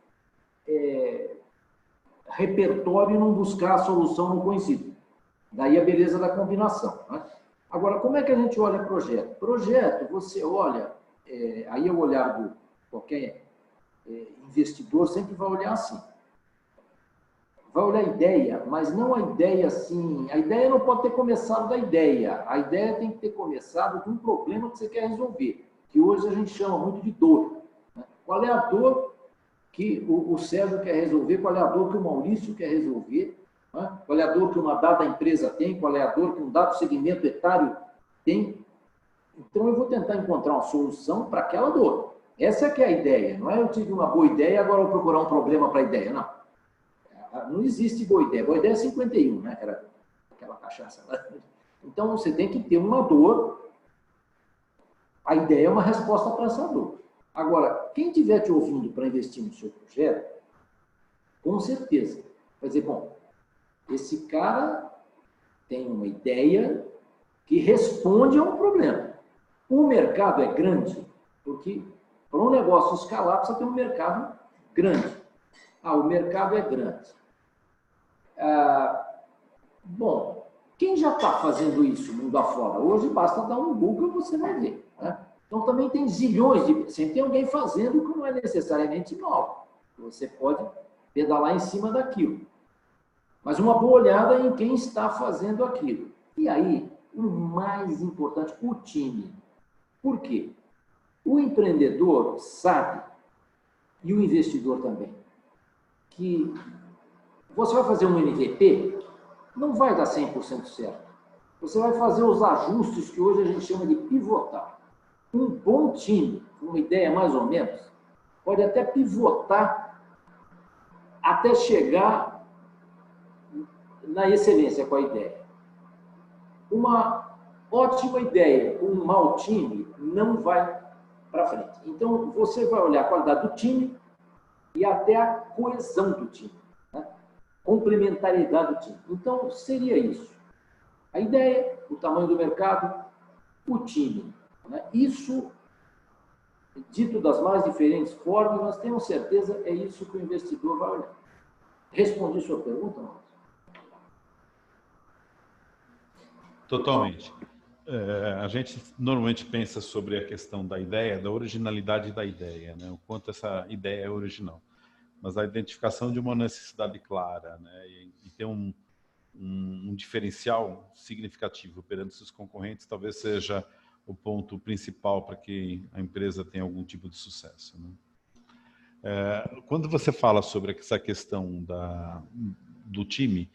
repertório e não buscar a solução no conhecido. Daí a beleza da combinação. Né? Agora, como é que a gente olha projeto? Projeto, você olha, aí é o olhar do qualquer investidor, sempre vai olhar assim. Vai olhar a ideia, mas não a ideia assim... A ideia não pode ter começado da ideia. A ideia tem que ter começado de um problema que você quer resolver, que hoje a gente chama muito de dor. Né? Qual é a dor que o Sérgio quer resolver? Qual é a dor que o Maurício quer resolver? Né? Qual é a dor que uma dada empresa tem? Qual é a dor que um dado segmento etário tem? Então, eu vou tentar encontrar uma solução para aquela dor. Essa é que é a ideia. Não é eu tive uma boa ideia e agora eu vou procurar um problema para a ideia. Não. Não existe boa ideia. Boa ideia é 51, né? Era aquela cachaça lá. Então, você tem que ter uma dor. A ideia é uma resposta para essa dor. Agora, quem estiver te ouvindo para investir no seu projeto, com certeza vai dizer, bom, esse cara tem uma ideia que responde a um problema. O mercado é grande, porque para um negócio escalar, precisa ter um mercado grande. O mercado é grande. Bom, quem já está fazendo isso mundo afora? Hoje basta dar um Google e você vai ver. Né? Então também tem zilhões de... Sempre tem alguém fazendo que não é necessariamente novo. Você pode pedalar em cima daquilo. Mas uma boa olhada em quem está fazendo aquilo. E aí, o mais importante, o time. Por quê? O empreendedor sabe, e o investidor também, que você vai fazer um MVP, não vai dar 100% certo. Você vai fazer os ajustes que hoje a gente chama de pivotar. Um bom time uma ideia mais ou menos, pode até pivotar até chegar na excelência com a ideia. Uma ótima ideia com um mau time não vai para frente. Então, você vai olhar a qualidade do time e até a coesão do time, né? Complementariedade do time. Então, seria isso. A ideia, o tamanho do mercado, o time, né? Isso, dito das mais diferentes formas, nós temos certeza, é isso que o investidor vai olhar. Respondi sua pergunta, Márcio? Totalmente. A gente normalmente pensa sobre a questão da ideia, da originalidade da ideia, né? O quanto essa ideia é original. Mas a identificação de uma necessidade clara, né? E ter um diferencial significativo perante seus concorrentes talvez seja o ponto principal para que a empresa tenha algum tipo de sucesso, né? Quando você fala sobre essa questão do time,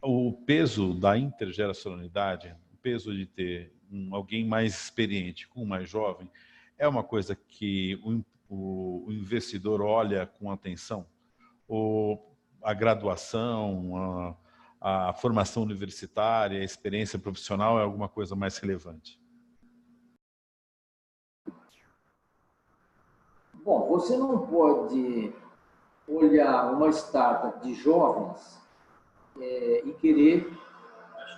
o peso da intergeracionalidade, o peso de ter alguém mais experiente com um mais jovem, é uma coisa que o investidor olha com atenção? Ou a graduação, a formação universitária, a experiência profissional é alguma coisa mais relevante? Bom, você não pode olhar uma startup de jovens e querer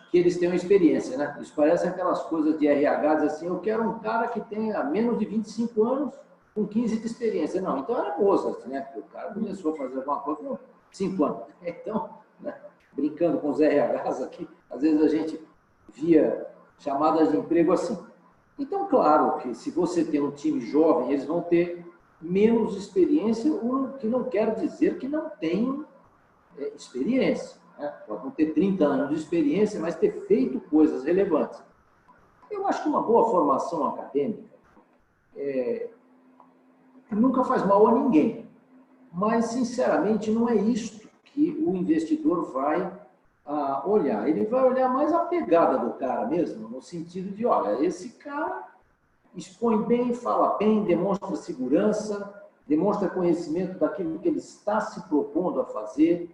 que eles tenham experiência, né? Isso parece aquelas coisas de RH, diz assim, eu quero um cara que tenha menos de 25 anos com 15 de experiência. Não, então era moça, né? Porque o cara começou a fazer alguma coisa com 5 anos. Então, né? Brincando com os RHs aqui, às vezes a gente via chamadas de emprego assim. Então, claro que se você tem um time jovem, eles vão ter menos experiência, o que não quer dizer que não tenham experiência, né? Pode não ter 30 anos de experiência, mas ter feito coisas relevantes. Eu acho que uma boa formação acadêmica nunca faz mal a ninguém, mas, sinceramente, não é isto que o investidor vai olhar. Ele vai olhar mais a pegada do cara mesmo, no sentido de, olha, esse cara expõe bem, fala bem, demonstra segurança, demonstra conhecimento daquilo que ele está se propondo a fazer.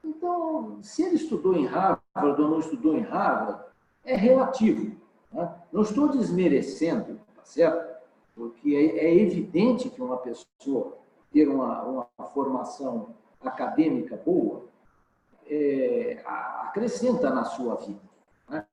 Então, se ele estudou em Harvard ou não estudou em Harvard, é relativo, né? Não estou desmerecendo, tá certo? Porque é evidente que uma pessoa ter uma formação acadêmica boa acrescenta na sua vida, né?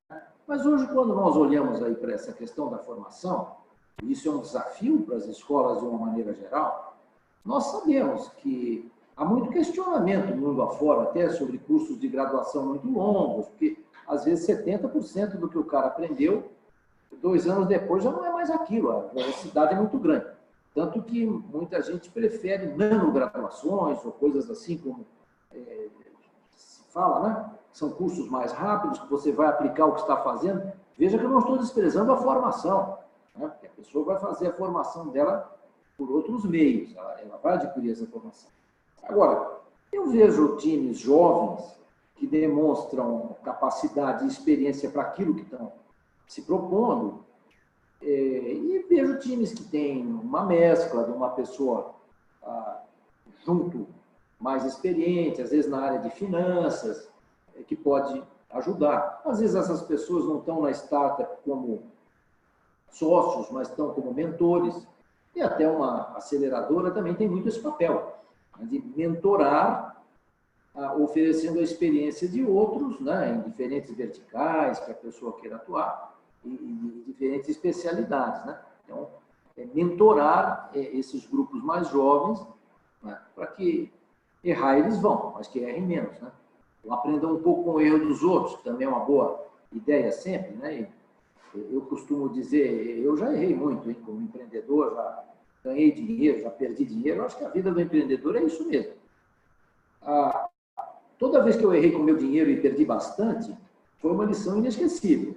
Mas hoje, quando nós olhamos aí para essa questão da formação, isso é um desafio para as escolas de uma maneira geral, nós sabemos que há muito questionamento no mundo afora, até sobre cursos de graduação muito longos, porque às vezes 70% do que o cara aprendeu, 2 anos depois já não é mais aquilo, a velocidade é muito grande. Tanto que muita gente prefere nanograduações ou coisas assim como se fala, né? São cursos mais rápidos, que você vai aplicar o que está fazendo. Veja que eu não estou desprezando a formação, né? Porque a pessoa vai fazer a formação dela por outros meios, ela vai adquirir essa formação. Agora, eu vejo times jovens que demonstram capacidade e experiência para aquilo que estão se propondo, e vejo times que têm uma mescla de uma pessoa junto mais experiente, às vezes na área de finanças, que pode ajudar. Às vezes essas pessoas não estão na startup como sócios, mas estão como mentores, e até uma aceleradora também tem muito esse papel, de mentorar, oferecendo a experiência de outros, né, em diferentes verticais que a pessoa queira atuar, e diferentes especialidades, né? Então, mentorar esses grupos mais jovens, né, para que errar eles vão, mas que errem menos, né? Então, aprendam um pouco com o erro dos outros, que também é uma boa ideia sempre, né? Eu costumo dizer, eu já errei muito, hein, como empreendedor, já ganhei dinheiro, já perdi dinheiro. Eu acho que a vida do empreendedor é isso mesmo. Toda vez que eu errei com meu dinheiro e perdi bastante, foi uma lição inesquecível.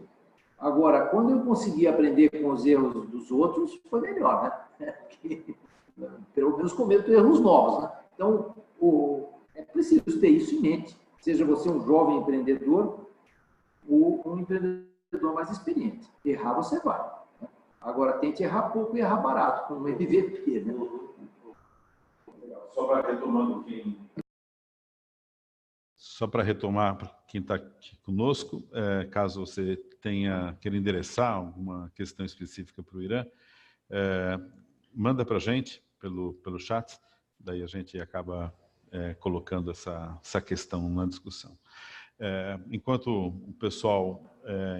Agora, quando eu consegui aprender com os erros dos outros, foi melhor, né? Porque, pelo menos cometo erros novos, né? Então, é preciso ter isso em mente. Seja você um jovem empreendedor ou um empreendedor mais experiente. Errar você vai, né? Agora, tente errar pouco e errar barato, com um MVP, né? Só para retomar para quem está aqui conosco, caso você queira endereçar alguma questão específica para o Irã, manda para a gente pelo chat, daí a gente acaba colocando essa questão na discussão. Enquanto o pessoal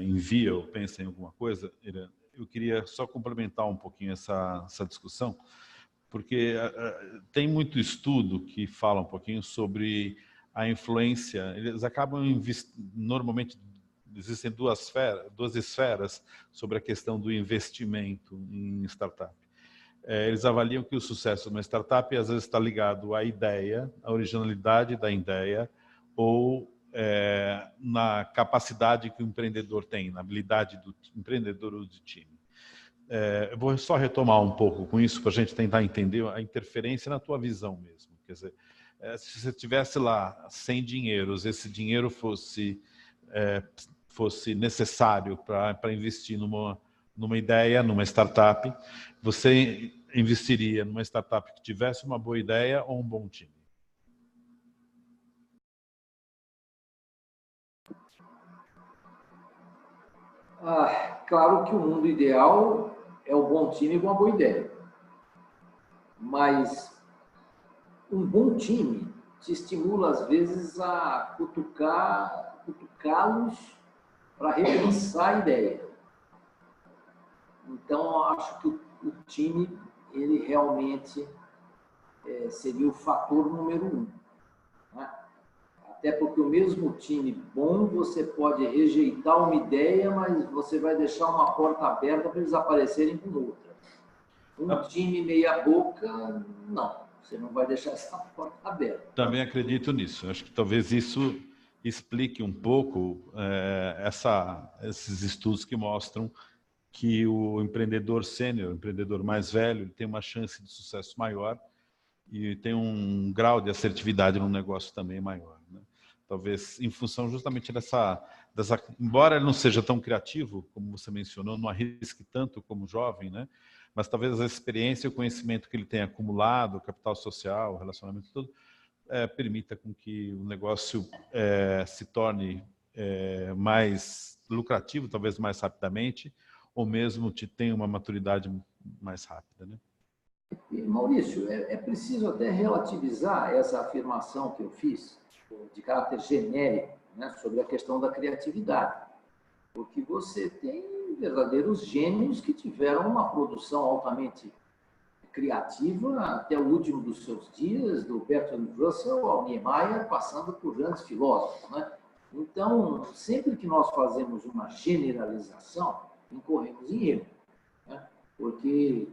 envia ou pensa em alguma coisa, Irã, eu queria só complementar um pouquinho essa discussão, porque tem muito estudo que fala um pouquinho sobre a influência. Eles acabam normalmente existem duas esferas sobre a questão do investimento em startup. Eles avaliam que o sucesso de uma startup às vezes está ligado à ideia, à originalidade da ideia, ou na capacidade que o empreendedor tem, na habilidade do empreendedor ou do time. Eu vou só retomar um pouco com isso para a gente tentar entender a interferência na tua visão mesmo. Quer dizer, se você tivesse lá 100 dinheiros, esse dinheiro fosse necessário para investir numa ideia, numa startup, você investiria numa startup que tivesse uma boa ideia ou um bom time? Claro que o mundo ideal é o bom time com uma boa ideia. Mas um bom time te estimula, às vezes, a cutucá-los para repensar a ideia. Então, eu acho que o time, ele realmente seria o fator número 1. Né? Até porque o mesmo time bom, você pode rejeitar uma ideia, mas você vai deixar uma porta aberta para eles aparecerem com outra. Um time meia boca, não. Você não vai deixar essa porta aberta. Também acredito nisso. Acho que talvez isso explique um pouco esses estudos que mostram que o empreendedor sênior, o empreendedor mais velho, ele tem uma chance de sucesso maior e tem um grau de assertividade no negócio também maior, né? Talvez em função justamente dessa... Embora ele não seja tão criativo, como você mencionou, não arrisque tanto como jovem, né? Mas talvez a experiência e o conhecimento que ele tem acumulado, o capital social, o relacionamento todo, permita com que o negócio se torne mais lucrativo, talvez mais rapidamente, ou mesmo tenha uma maturidade mais rápida, né? Maurício, é preciso até relativizar essa afirmação que eu fiz, de caráter genérico, né, sobre a questão da criatividade. Porque você tem verdadeiros gênios que tiveram uma produção altamente criativa até o último dos seus dias, do Bertrand Russell ao Niemeyer, passando por grandes filósofos, né? Então, sempre que nós fazemos uma generalização, incorremos em erro, né? Porque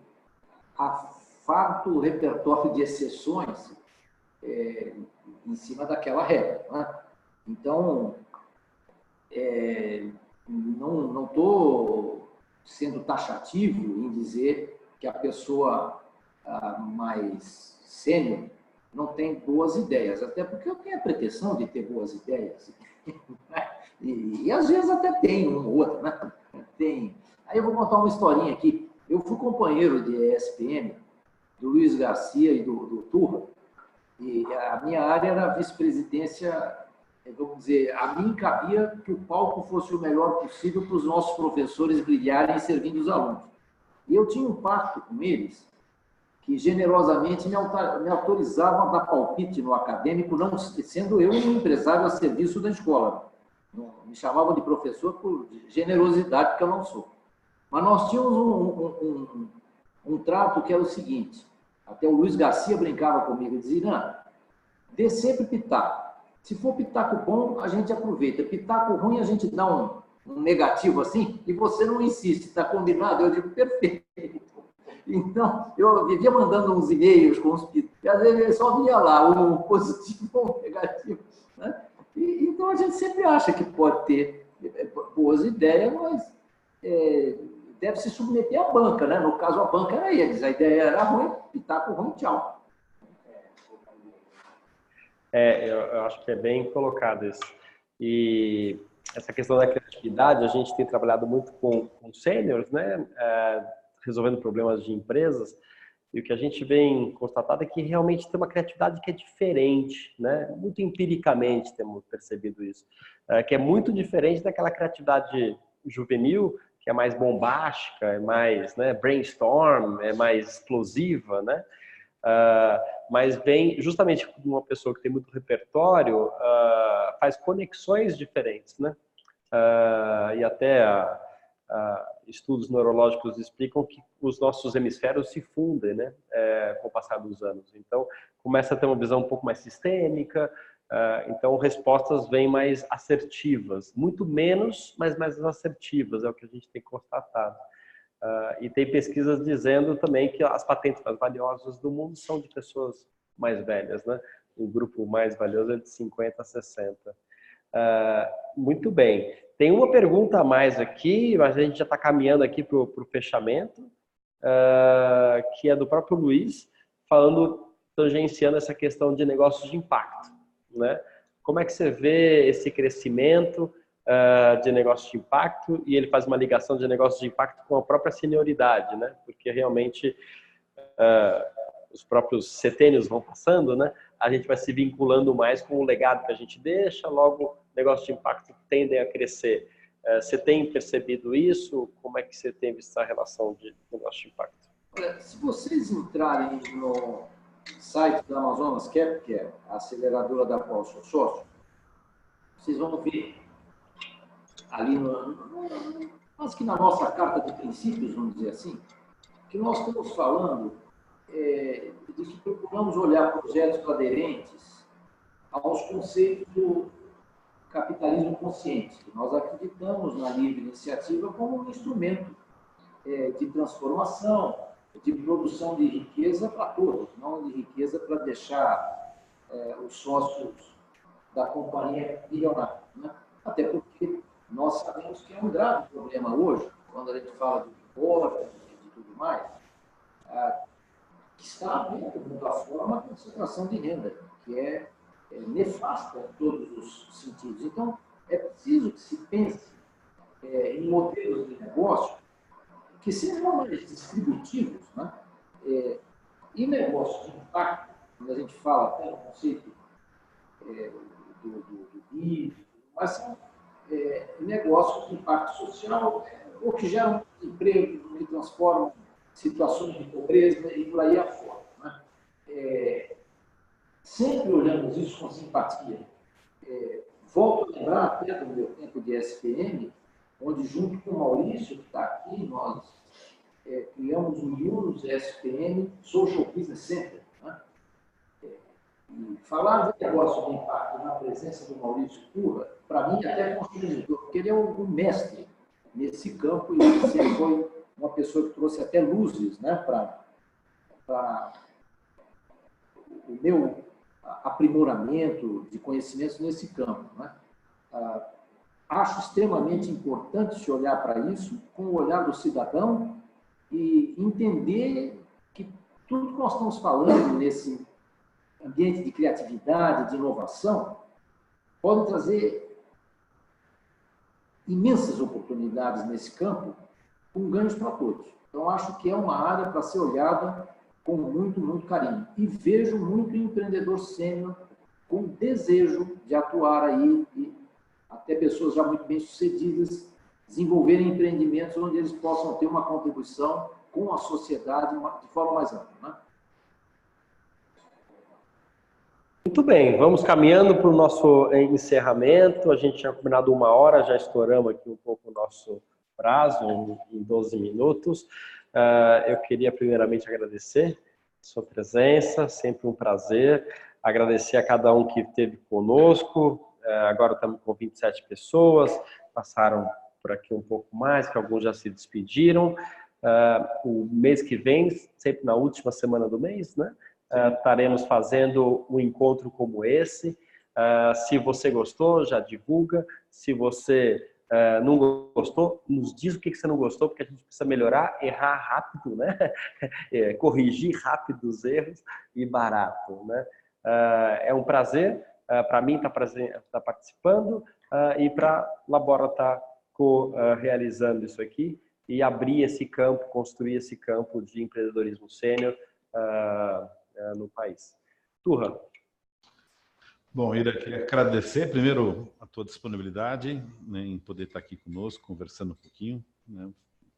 há farto repertório de exceções em cima daquela regra, né? Então, não estou sendo taxativo em dizer que a pessoa mais sênior não tem boas ideias, até porque eu tenho a pretensão de ter boas ideias. E às vezes até tem uma ou outra, né? Tem. Aí eu vou contar uma historinha aqui. Eu fui companheiro de ESPM do Luiz Garcia e do Turra, e a minha área era a vice-presidência. Vamos dizer, a mim cabia que o palco fosse o melhor possível para os nossos professores brilharem servindo os alunos. E eu tinha um pacto com eles que generosamente me autorizavam a dar palpite no acadêmico, não sendo eu um empresário a serviço da escola. Me chamavam de professor por generosidade, porque eu não sou. Mas nós tínhamos um trato que era o seguinte, até o Luiz Garcia brincava comigo, dizia, Irã, dê sempre pitaco. Se for pitaco bom, a gente aproveita. Pitaco ruim, a gente dá um negativo assim, e você não insiste, está combinado? Eu digo, perfeito. Então, eu vivia mandando uns e-mails com os pitacos, e às vezes ele só via lá, um positivo ou um negativo, né? Então, a gente sempre acha que pode ter boas ideias, mas deve se submeter à banca, né? No caso, a banca era eles, a ideia era ruim, pitaco ruim, tchau. Eu acho que é bem colocado isso. E essa questão da criatividade, a gente tem trabalhado muito com sêniores, né? resolvendo problemas de empresas, e o que a gente vem constatado é que realmente tem uma criatividade que é diferente, né? Muito empiricamente temos percebido isso, que é muito diferente daquela criatividade juvenil, que é mais bombástica, é mais, né, brainstorm, é mais explosiva, né? Mas vem justamente uma pessoa que tem muito repertório, faz conexões diferentes, né? E até estudos neurológicos explicam que os nossos hemisférios se fundem, né, com o passar dos anos. Então, começa a ter uma visão um pouco mais sistêmica, então respostas vêm mais assertivas, muito menos, mas mais assertivas, é o que a gente tem constatado. E tem pesquisas dizendo também que as patentes mais valiosas do mundo são de pessoas mais velhas, né? O grupo mais valioso é de 50 a 60. Muito bem. Tem uma pergunta a mais aqui, mas a gente já está caminhando aqui para o fechamento, que é do próprio Luiz, tangenciando essa questão de negócios de impacto, né? Como é que você vê esse crescimento de negócios de impacto? E ele faz uma ligação de negócios de impacto com a própria senioridade, né? Porque realmente os próprios setênios vão passando, né? A gente vai se vinculando mais com o legado que a gente deixa, logo negócios de impacto tendem a crescer. Você tem percebido isso? Como é que você tem visto essa relação de negócio de impacto? Olha, se vocês entrarem no site da Amazonas Cap, que é a aceleradora da qual eu sou sócio, vocês vão ver ali, quase que na nossa carta de princípios, vamos dizer assim, que nós estamos falando de que procuramos olhar projetos aderentes aos conceitos do capitalismo consciente. Nós acreditamos na livre iniciativa como um instrumento de transformação, de produção de riqueza para todos, não de riqueza para deixar os sócios da companhia milionários, né? Até porque nós sabemos que é um grave problema hoje, quando a gente fala de divórcio e de tudo mais, que está havendo, de muita forma, a concentração de renda, que é nefasta em todos os sentidos. Então, é preciso que se pense em modelos de negócio que sejam mais distributivos, né? E negócios de impacto, quando a gente fala até no conceito do BID, mas são negócios de impacto social, ou que geram emprego, que transformam situações de pobreza e por aí afora, né? Sempre olhamos isso com simpatia. Volto a lembrar até do meu tempo de SPM, onde, junto com o Maurício, que está aqui, nós criamos o Yunus SPM Social Business Center. Né? E falar de negócio de impacto na presença do Maurício Curra, para mim, até é constrangedor, porque ele é um mestre nesse campo e sempre foi uma pessoa que trouxe até luzes, né, para o meu aprimoramento de conhecimentos nesse campo, né? Acho extremamente importante se olhar para isso com o olhar do cidadão e entender que tudo que nós estamos falando nesse ambiente de criatividade, de inovação, pode trazer imensas oportunidades nesse campo com ganhos para todos. Então, acho que é uma área para ser olhada com muito, muito carinho. E vejo muito empreendedor sênior com desejo de atuar aí e até pessoas já muito bem-sucedidas desenvolverem empreendimentos onde eles possam ter uma contribuição com a sociedade de forma mais ampla, né? Muito bem, vamos caminhando para o nosso encerramento. A gente tinha combinado 1 hora, já estouramos aqui um pouco o nosso prazo, em 12 minutos. Eu queria primeiramente agradecer a sua presença, sempre um prazer. Agradecer a cada um que esteve conosco. Agora estamos com 27 pessoas, passaram por aqui um pouco mais, que alguns já se despediram. O mês que vem, sempre na última semana do mês, né? Estaremos fazendo um encontro como esse. Se você gostou, já divulga. Se você não gostou, nos diz o que você não gostou, porque a gente precisa melhorar, errar rápido, né? Corrigir rápido os erros e barato, né? É um prazer para mim estar participando e para a Labora estar realizando isso aqui. e abrir esse campo, construir esse campo de empreendedorismo sênior no país. Turra. Bom, Ira, queria agradecer primeiro a tua disponibilidade, né, em poder estar aqui conosco, conversando um pouquinho, né,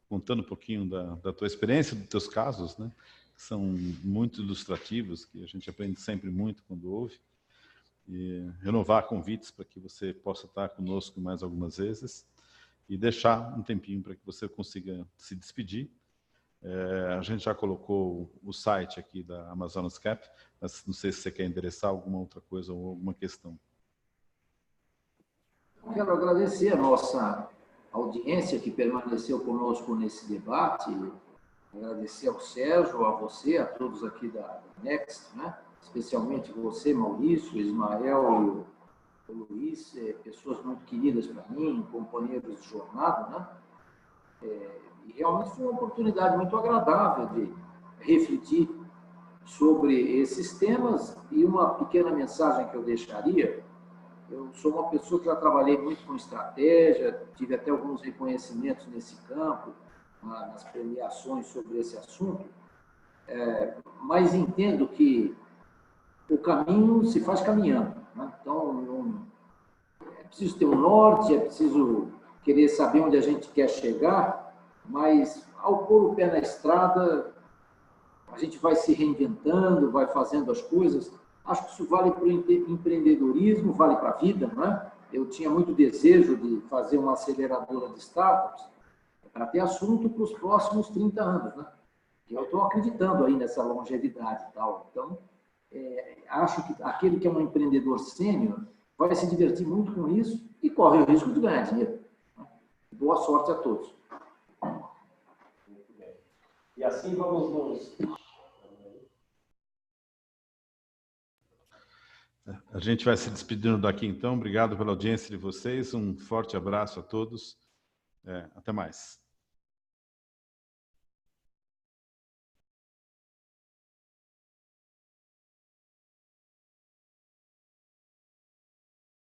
contando um pouquinho da tua experiência, dos teus casos, né, que são muito ilustrativos, que a gente aprende sempre muito quando ouve, e renovar convites para que você possa estar conosco mais algumas vezes e deixar um tempinho para que você consiga se despedir. A gente já colocou o site aqui da Amazonas Cap, mas não sei se você quer endereçar alguma outra coisa ou alguma questão. Quero agradecer a nossa audiência que permaneceu conosco nesse debate, agradecer ao Sérgio, a você, a todos aqui da Next, né? Especialmente você, Maurício, Ismael e o Luiz, pessoas muito queridas para mim, companheiros de jornada, né? E realmente foi uma oportunidade muito agradável de refletir sobre esses temas. E uma pequena mensagem que eu deixaria: eu sou uma pessoa que já trabalhei muito com estratégia, tive até alguns reconhecimentos nesse campo, nas premiações sobre esse assunto, mas entendo que o caminho se faz caminhando, né? Então, é preciso ter um norte, é preciso querer saber onde a gente quer chegar, mas ao pôr o pé na estrada, a gente vai se reinventando, vai fazendo as coisas. Acho que isso vale para o empreendedorismo, vale para a vida, né? Eu tinha muito desejo de fazer uma aceleradora de startups para ter assunto para os próximos 30 anos, né? Eu estou acreditando aí nessa longevidade e tal. Então, acho que aquele que é um empreendedor sênior vai se divertir muito com isso e corre o risco de ganhar dinheiro. Boa sorte a todos. Muito bem. E assim vamos nos... A gente vai se despedindo daqui, então. Obrigado pela audiência de vocês. Um forte abraço a todos. Até mais.